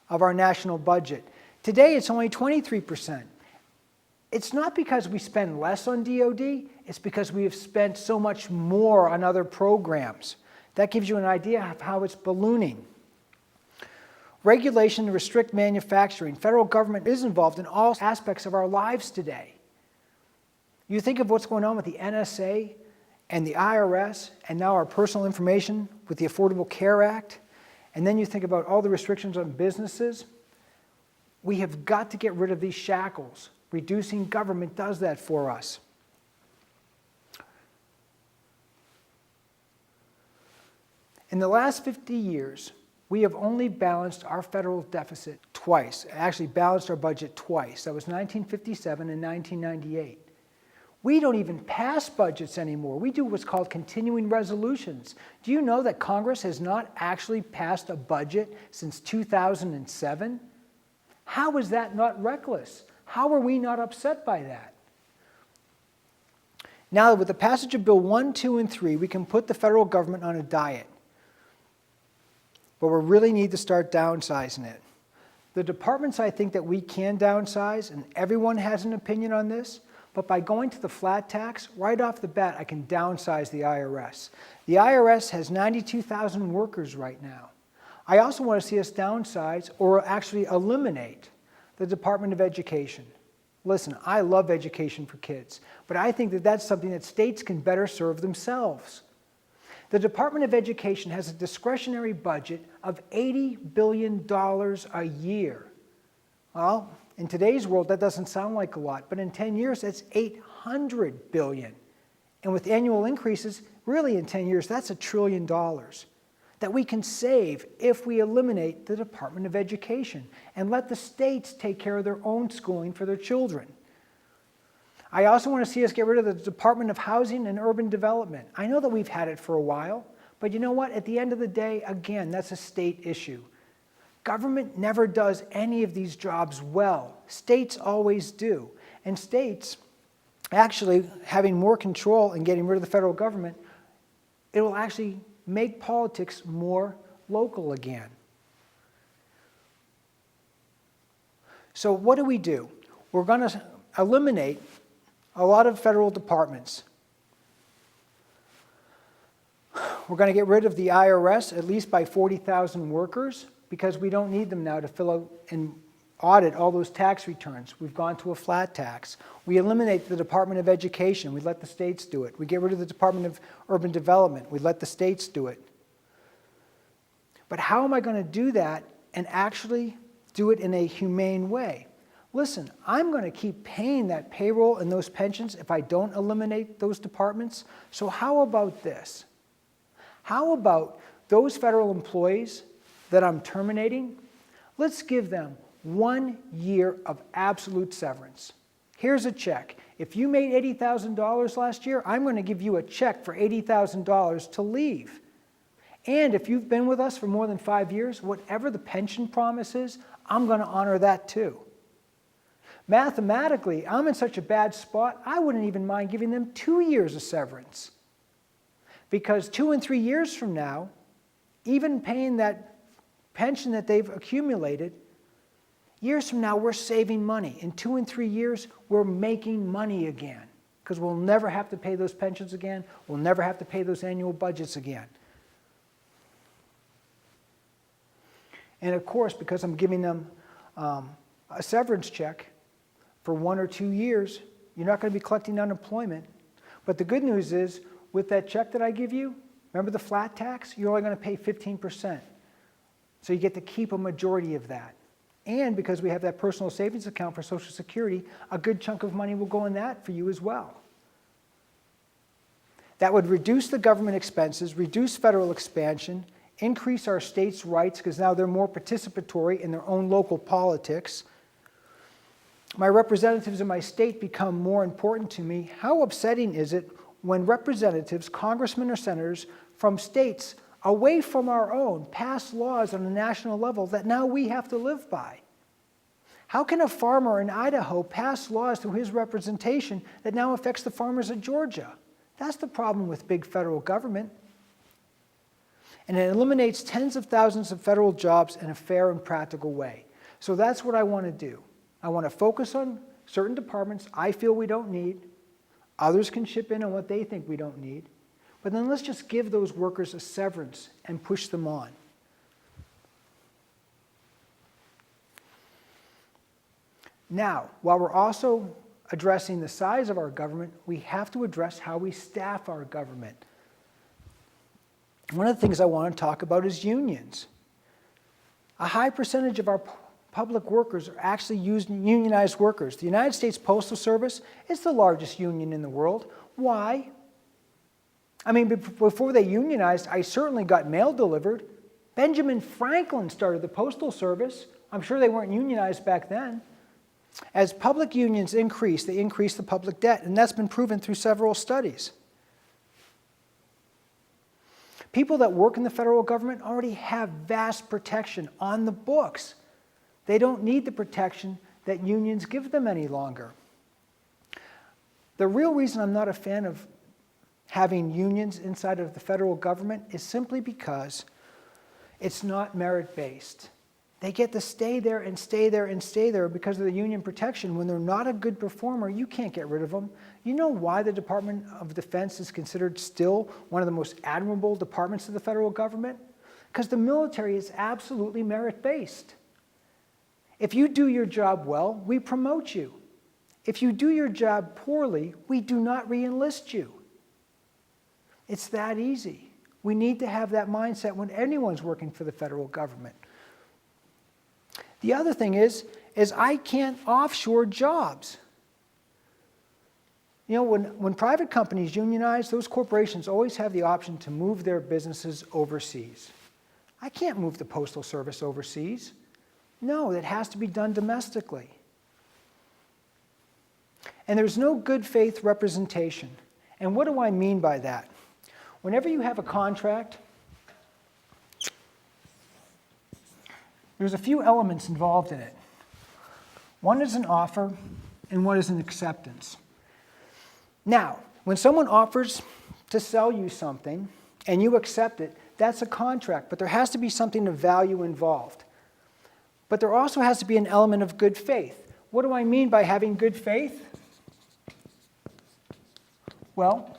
S1: of our national budget. Today, it's only 23%. It's not because we spend less on DOD, it's because we have spent so much more on other programs. That gives you an idea of how it's ballooning. Regulation to restrict manufacturing. Federal government is involved in all aspects of our lives today. You think of what's going on with the NSA and the IRS, and now our personal information with the Affordable Care Act, and then you think about all the restrictions on businesses. We have got to get rid of these shackles Reducing government does that for us. In the last 50 years, we have only balanced our federal deficit twice, actually balanced our budget twice. That was 1957 and 1998. We don't even pass budgets anymore. We do what's called continuing resolutions. Do you know that Congress has not actually passed a budget since 2007? How is that not reckless? How are we not upset by that? Now, with the passage of Bill 1, 2, and 3, we can put the federal government on a diet. But we really need to start downsizing it. The departments I think that we can downsize, and everyone has an opinion on this, but by going to the flat tax, right off the bat, I can downsize the IRS. The IRS has 92,000 workers right now. I also want to see us downsize or actually eliminate the Department of Education. Listen, I love education for kids, but I think that that's something that states can better serve themselves. The Department of Education has a discretionary budget of $80 billion a year. Well, in today's world, that doesn't sound like a lot, but in 10 years, that's $800 billion. And with annual increases, really in 10 years, that's $1 trillion that we can save if we eliminate the Department of Education and let the states take care of their own schooling for their children. I also want to see us get rid of the Department of Housing and Urban Development. I know that we've had it for a while, but you know what? At the end of the day, again, that's a state issue. Government never does any of these jobs well. States always do. And states, actually having more control and getting rid of the federal government, it will actually make politics more local again. So what do? We're going to eliminate a lot of federal departments. We're going to get rid of the IRS, at least by 40,000 workers, because we don't need them now to fill out and audit all those tax returns. We've gone to a flat tax. We eliminate the Department of Education. We let the states do it. We get rid of the Department of Urban Development. We let the states do it. But how am I going to do that and actually do it in a humane way? Listen, I'm going to keep paying that payroll and those pensions if I don't eliminate those departments. So how about this? How about those federal employees that I'm terminating? Let's give them 1 year of absolute severance. Here's a check. If you made $80,000 last year, I'm going to give you a check for $80,000 to leave. And if you've been with us for more than 5 years, whatever the pension promise is, I'm going to honor that too. Mathematically, I'm in such a bad spot, I wouldn't even mind giving them 2 years of severance. Because 2 and 3 years from now, even paying that pension that they've accumulated, years from now, we're saving money. In 2 and 3 years, we're making money again. Because we'll never have to pay those pensions again. We'll never have to pay those annual budgets again. And of course, because I'm giving them a severance check for 1 or 2 years, you're not going to be collecting unemployment. But the good news is, with that check that I give you, remember the flat tax? You're only going to pay 15%. So you get to keep a majority of that. And because we have that personal savings account for Social Security, a good chunk of money will go in that for you as well. That would reduce the government expenses, reduce federal expansion, increase our states' rights because now they're more participatory in their own local politics. My representatives in my state become more important to me. How upsetting is it when representatives, congressmen or senators from states away from our own pass laws on a national level that now we have to live by? How can a farmer in Idaho pass laws through his representation that now affects the farmers of Georgia? That's the problem with big federal government. And it eliminates tens of thousands of federal jobs in a fair and practical way. So that's what I want to do. I want to focus on certain departments I feel we don't need. Others can chip in on what they think we don't need. But then let's just give those workers a severance and push them on. Now, while we're also addressing the size of our government, we have to address how we staff our government. One of the things I want to talk about is unions. A high percentage of our public workers are actually unionized workers. The United States Postal Service is the largest union in the world. Why? I mean, before they unionized, I certainly got mail delivered. Benjamin Franklin started the Postal Service. I'm sure they weren't unionized back then. As public unions increase, they increase the public debt, and that's been proven through several studies. People that work in the federal government already have vast protection on the books. They don't need the protection that unions give them any longer. The real reason I'm not a fan of having unions inside of the federal government is simply because it's not merit-based. They get to stay there and stay there and stay there because of the union protection. When they're not a good performer, you can't get rid of them. You know why the Department of Defense is considered still one of the most admirable departments of the federal government? Because the military is absolutely merit-based. If you do your job well, we promote you. If you do your job poorly, we do not re-enlist you. It's that easy. We need to have that mindset when anyone's working for the federal government. The other thing is I can't offshore jobs. You know, when private companies unionize, those corporations always have the option to move their businesses overseas. I can't move the Postal Service overseas. No, that has to be done domestically. And there's no good faith representation. And what do I mean by that? Whenever you have a contract, there's a few elements involved in it. One is an offer, and one is an acceptance. Now, when someone offers to sell you something, and you accept it, that's a contract, but there has to be something of value involved. But there also has to be an element of good faith. What do I mean by having good faith? Well,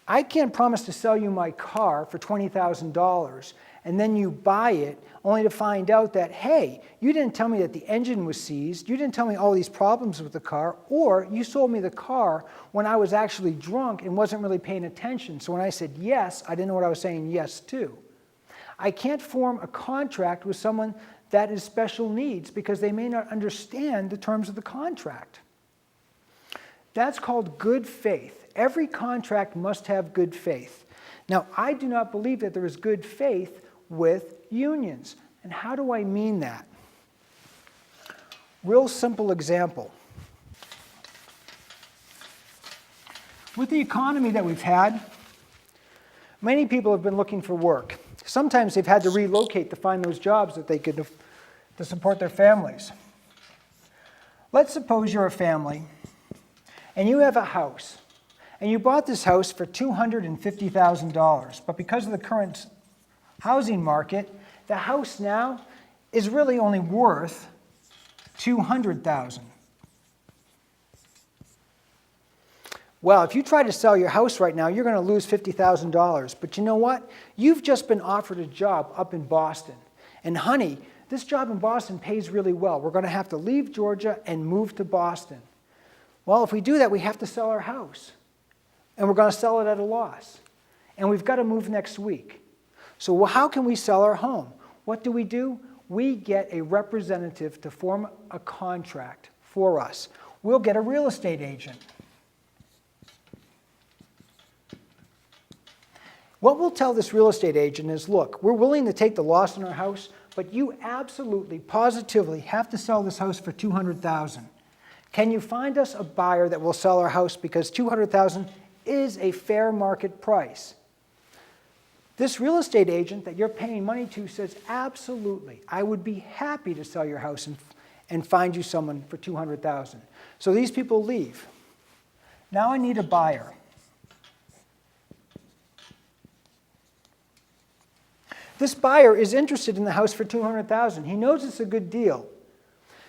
S1: I can't promise to sell you my car for $20,000 and then you buy it only to find out that, hey, you didn't tell me that the engine was seized, you didn't tell me all these problems with the car, or you sold me the car when I was actually drunk and wasn't really paying attention. So when I said yes, I didn't know what I was saying yes to. I can't form a contract with someone that is special needs because they may not understand the terms of the contract. That's called good faith. Every contract must have good faith. Now, I do not believe that there is good faith with unions. And how do I mean that? Real simple example. With the economy that we've had, many people have been looking for work. Sometimes they've had to relocate to find those jobs that they could to support their families. Let's suppose you're a family and you have a house. And you bought this house for $250,000. But because of the current housing market, the house now is really only worth $200,000. Well, if you try to sell your house right now, you're going to lose $50,000. But you know what? You've just been offered a job up in Boston. And honey, this job in Boston pays really well. We're going to have to leave Georgia and move to Boston. Well, if we do that, we have to sell our house. And we're going to sell it at a loss. And we've got to move next week. So how can we sell our home? What do? We get a representative to form a contract for us. We'll get a real estate agent. What we'll tell this real estate agent is, look, we're willing to take the loss on our house, but you absolutely, positively have to sell this house for $200,000. Can you find us a buyer that will sell our house because $200,000 is a fair market price? This real estate agent that you're paying money to says, absolutely, I would be happy to sell your house and find you someone for $200,000. So these people leave. Now I need a buyer. This buyer is interested in the house for $200,000. He knows it's a good deal.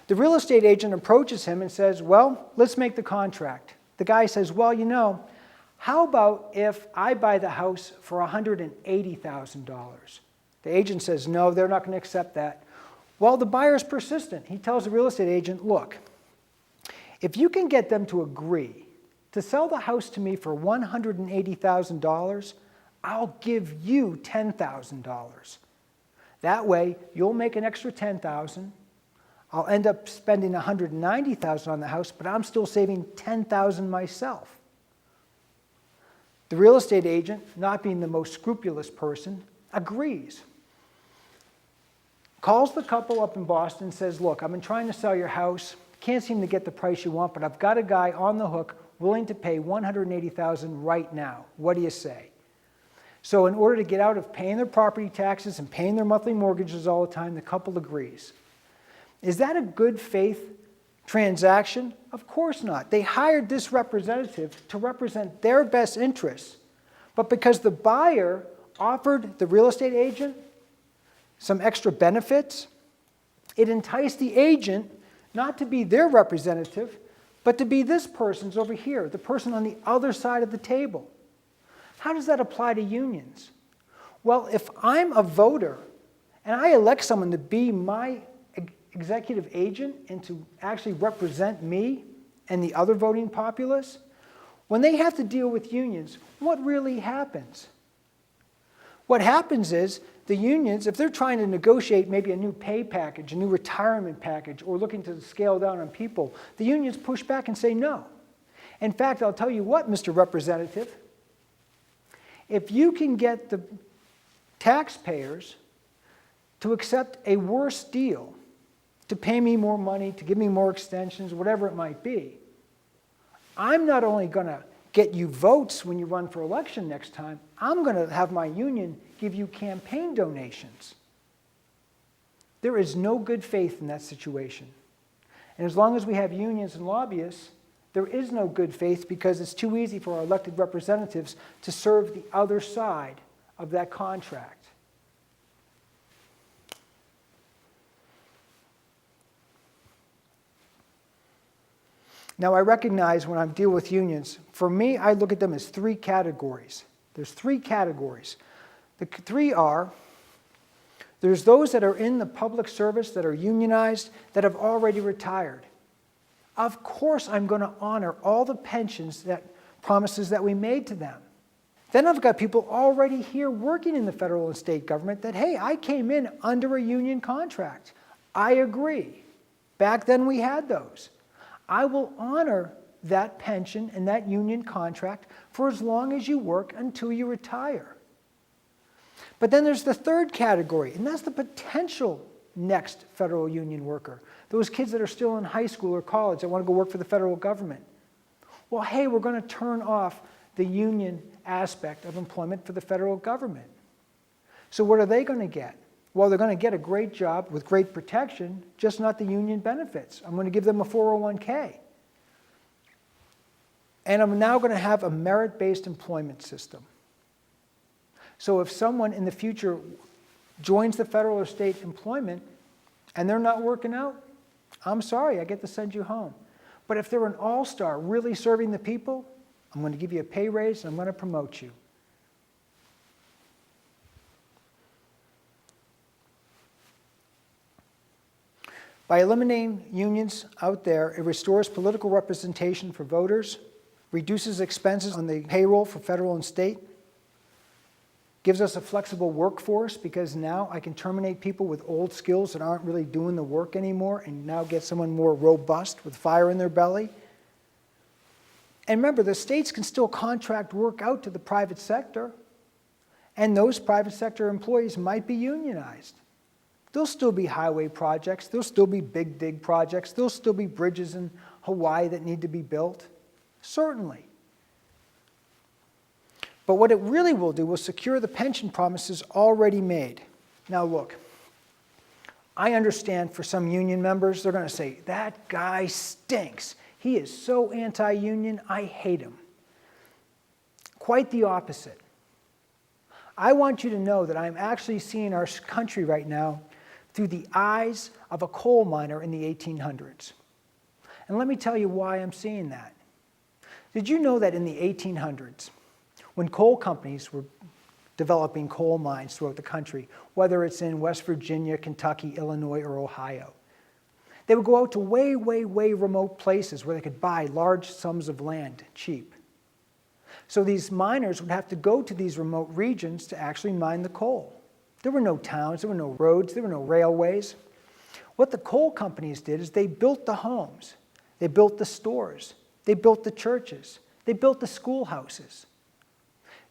S1: The real estate agent approaches him and says, well, let's make the contract. The guy says, well, you know, how about if I buy the house for $180,000? The agent says, no, they're not going to accept that. Well, the buyer's persistent. He tells the real estate agent, look, if you can get them to agree to sell the house to me for $180,000, I'll give you $10,000. That way, you'll make an extra $10,000, I'll end up spending $190,000 on the house, but I'm still saving $10,000 myself. The real estate agent, not being the most scrupulous person, agrees. Calls the couple up in Boston and says, look, I've been trying to sell your house. Can't seem to get the price you want, but I've got a guy on the hook willing to pay $180,000 right now. What do you say? So in order to get out of paying their property taxes and paying their monthly mortgages all the time, the couple agrees. Is that a good faith transaction? Of course not. They hired this representative to represent their best interests. But because the buyer offered the real estate agent some extra benefits, it enticed the agent not to be their representative, but to be this person's over here, the person on the other side of the table. How does that apply to unions? Well, if I'm a voter and I elect someone to be my executive agent and to actually represent me and the other voting populace, when they have to deal with unions, what really happens? What happens is the unions, if they're trying to negotiate maybe a new pay package, a new retirement package, or looking to scale down on people, the unions push back and say no. In fact, I'll tell you what, Mr. Representative, if you can get the taxpayers to accept a worse deal, to pay me more money, to give me more extensions, whatever it might be, I'm not only going to get you votes when you run for election next time, I'm going to have my union give you campaign donations. There is no good faith in that situation. And as long as we have unions and lobbyists, there is no good faith because it's too easy for our elected representatives to serve the other side of that contract. Now, I recognize when I deal with unions, for me, I look at them as three categories. There's three categories. The three are, there's those that are in the public service that are unionized that have already retired. Of course, I'm going to honor all the pensions promises that we made to them. Then I've got people already here working in the federal and state government that, hey, I came in under a union contract. I agree. Back then we had those. I will honor that pension and that union contract for as long as you work until you retire. But then there's the third category, and that's the potential next federal union worker. Those kids that are still in high school or college that want to go work for the federal government. Well, hey, we're going to turn off the union aspect of employment for the federal government. So what are they going to get? Well, they're going to get a great job with great protection, just not the union benefits. I'm going to give them a 401k. And I'm now going to have a merit-based employment system. So if someone in the future joins the federal or state employment and they're not working out, I'm sorry, I get to send you home. But if they're an all-star, really serving the people, I'm going to give you a pay raise and I'm going to promote you. By eliminating unions out there, it restores political representation for voters, reduces expenses on the payroll for federal and state, gives us a flexible workforce because now I can terminate people with old skills that aren't really doing the work anymore and now get someone more robust with fire in their belly. And remember, the states can still contract work out to the private sector, and those private sector employees might be unionized. There'll still be highway projects, there'll still be big dig projects, there'll still be bridges in Hawaii that need to be built, certainly. But what it really will do will secure the pension promises already made. Now look, I understand for some union members, they're going to say, that guy stinks. He is so anti-union, I hate him. Quite the opposite. I want you to know that I'm actually seeing our country right now through the eyes of a coal miner in the 1800s. And let me tell you why I'm seeing that. Did you know that in the 1800s, when coal companies were developing coal mines throughout the country, whether it's in West Virginia, Kentucky, Illinois, or Ohio, they would go out to way, way, way remote places where they could buy large sums of land cheap. So these miners would have to go to these remote regions to actually mine the coal. There were no towns, there were no roads, there were no railways. What the coal companies did is they built the homes, they built the stores, they built the churches, they built the schoolhouses.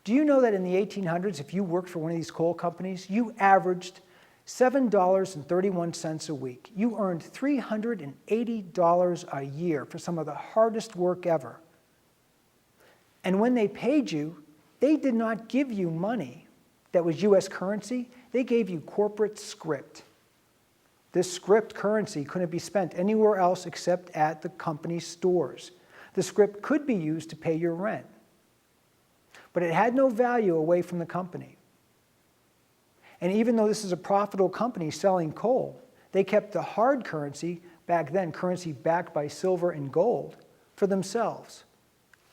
S1: Do you know that in the 1800s, if you worked for one of these coal companies, you averaged $7.31 a week. You earned $380 a year for some of the hardest work ever. And when they paid you, they did not give you money that was US currency. They gave you corporate script. This script currency couldn't be spent anywhere else except at the company's stores. The script could be used to pay your rent, but it had no value away from the company. And even though this is a profitable company selling coal, they kept the hard currency, back then currency backed by silver and gold, for themselves.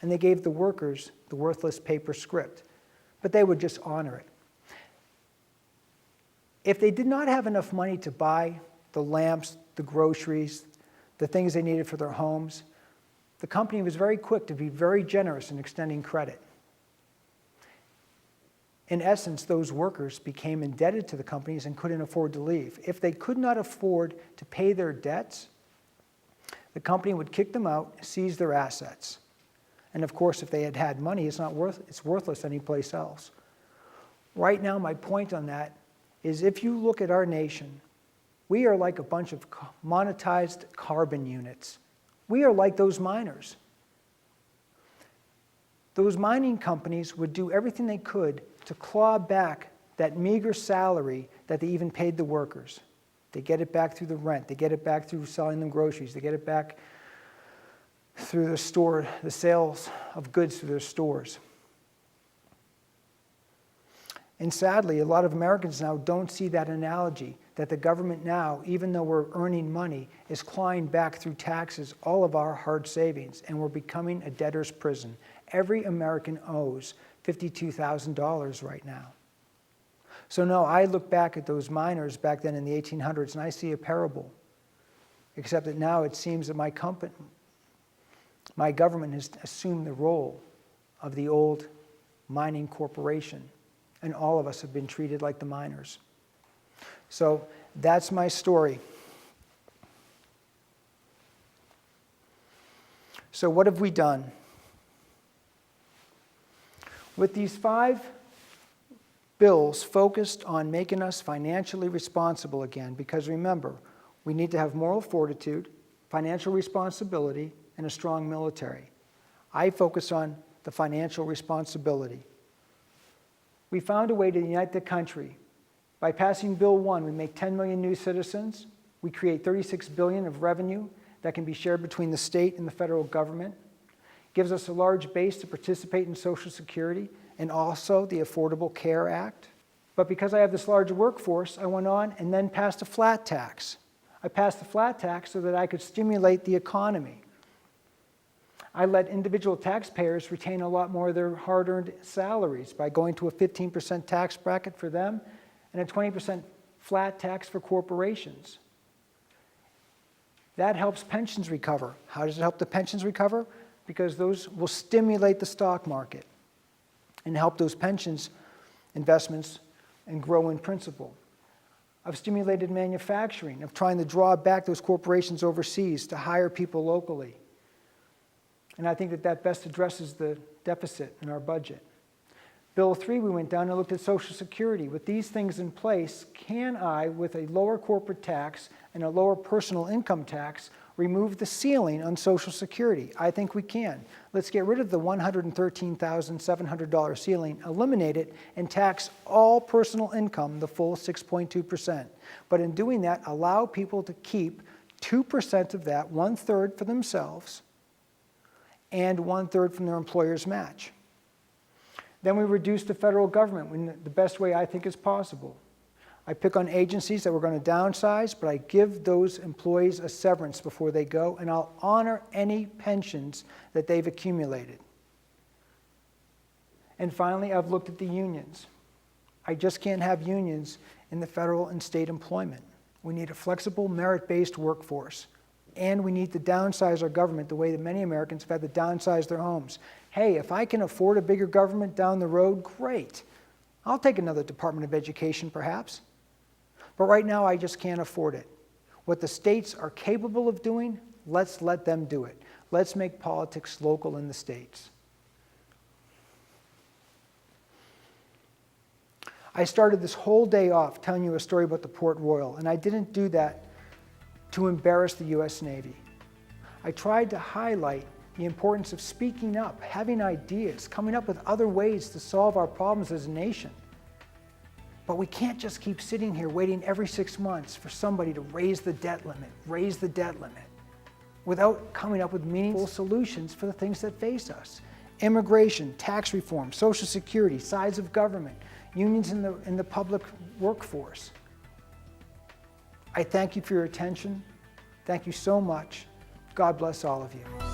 S1: And they gave the workers the worthless paper script, but they would just honor it. If they did not have enough money to buy the lamps, the groceries, the things they needed for their homes, the company was very quick to be very generous in extending credit. In essence, those workers became indebted to the companies and couldn't afford to leave. If they could not afford to pay their debts, the company would kick them out, seize their assets. And of course, if they had had money, it's worthless anyplace else. Right now, my point on that is if you look at our nation, we are like a bunch of monetized carbon units. We are like those miners. Those mining companies would do everything they could to claw back that meager salary that they even paid the workers. They get it back through the rent. They get it back through selling them groceries. They get it back through the sales of goods through their stores. And sadly, a lot of Americans now don't see that analogy, that the government now, even though we're earning money, is clawing back through taxes all of our hard savings, and we're becoming a debtor's prison. Every American owes $52,000 right now. So no, I look back at those miners back then in the 1800s and I see a parable, except that now it seems that my government has assumed the role of the old mining corporation, and all of us have been treated like the miners. So that's my story. So what have we done? With these 5 bills focused on making us financially responsible again, because remember, we need to have moral fortitude, financial responsibility, and a strong military. I focus on the financial responsibility. We found a way to unite the country. By passing Bill 1, we make 10 million new citizens. We create $36 billion of revenue that can be shared between the state and the federal government. Gives us a large base to participate in Social Security and also the Affordable Care Act. But because I have this large workforce, I went on and then passed a flat tax. I passed the flat tax so that I could stimulate the economy. I let individual taxpayers retain a lot more of their hard-earned salaries by going to a 15% tax bracket for them and a 20% flat tax for corporations. That helps pensions recover. How does it help the pensions recover? Because those will stimulate the stock market and help those pensions investments and grow in principle. I've stimulated manufacturing, of trying to draw back those corporations overseas to hire people locally. And I think that that best addresses the deficit in our budget. Bill 3, we went down and looked at Social Security. With these things in place, can I, with a lower corporate tax and a lower personal income tax, remove the ceiling on Social Security? I think we can. Let's get rid of the $113,700 ceiling, eliminate it, and tax all personal income the full 6.2%. But in doing that, allow people to keep 2% of that, 1/3 for themselves, and 1/3 from their employer's match. Then we reduce the federal government in the best way I think is possible. I pick on agencies that we're going to downsize, but I give those employees a severance before they go, and I'll honor any pensions that they've accumulated. And finally, I've looked at the unions. I just can't have unions in the federal and state employment. We need a flexible, merit-based workforce. And we need to downsize our government the way that many Americans have had to downsize their homes. Hey, if I can afford a bigger government down the road, great. I'll take another Department of Education, perhaps. But right now, I just can't afford it. What the states are capable of doing, let's let them do it. Let's make politics local in the states. I started this whole day off telling you a story about the Port Royal, and I didn't do that to embarrass the U.S. Navy. I tried to highlight the importance of speaking up, having ideas, coming up with other ways to solve our problems as a nation. But we can't just keep sitting here waiting every 6 months for somebody to raise the debt limit, without coming up with meaningful solutions for the things that face us. Immigration, tax reform, Social Security, size of government, unions in the public workforce. I thank you for your attention. Thank you so much. God bless all of you.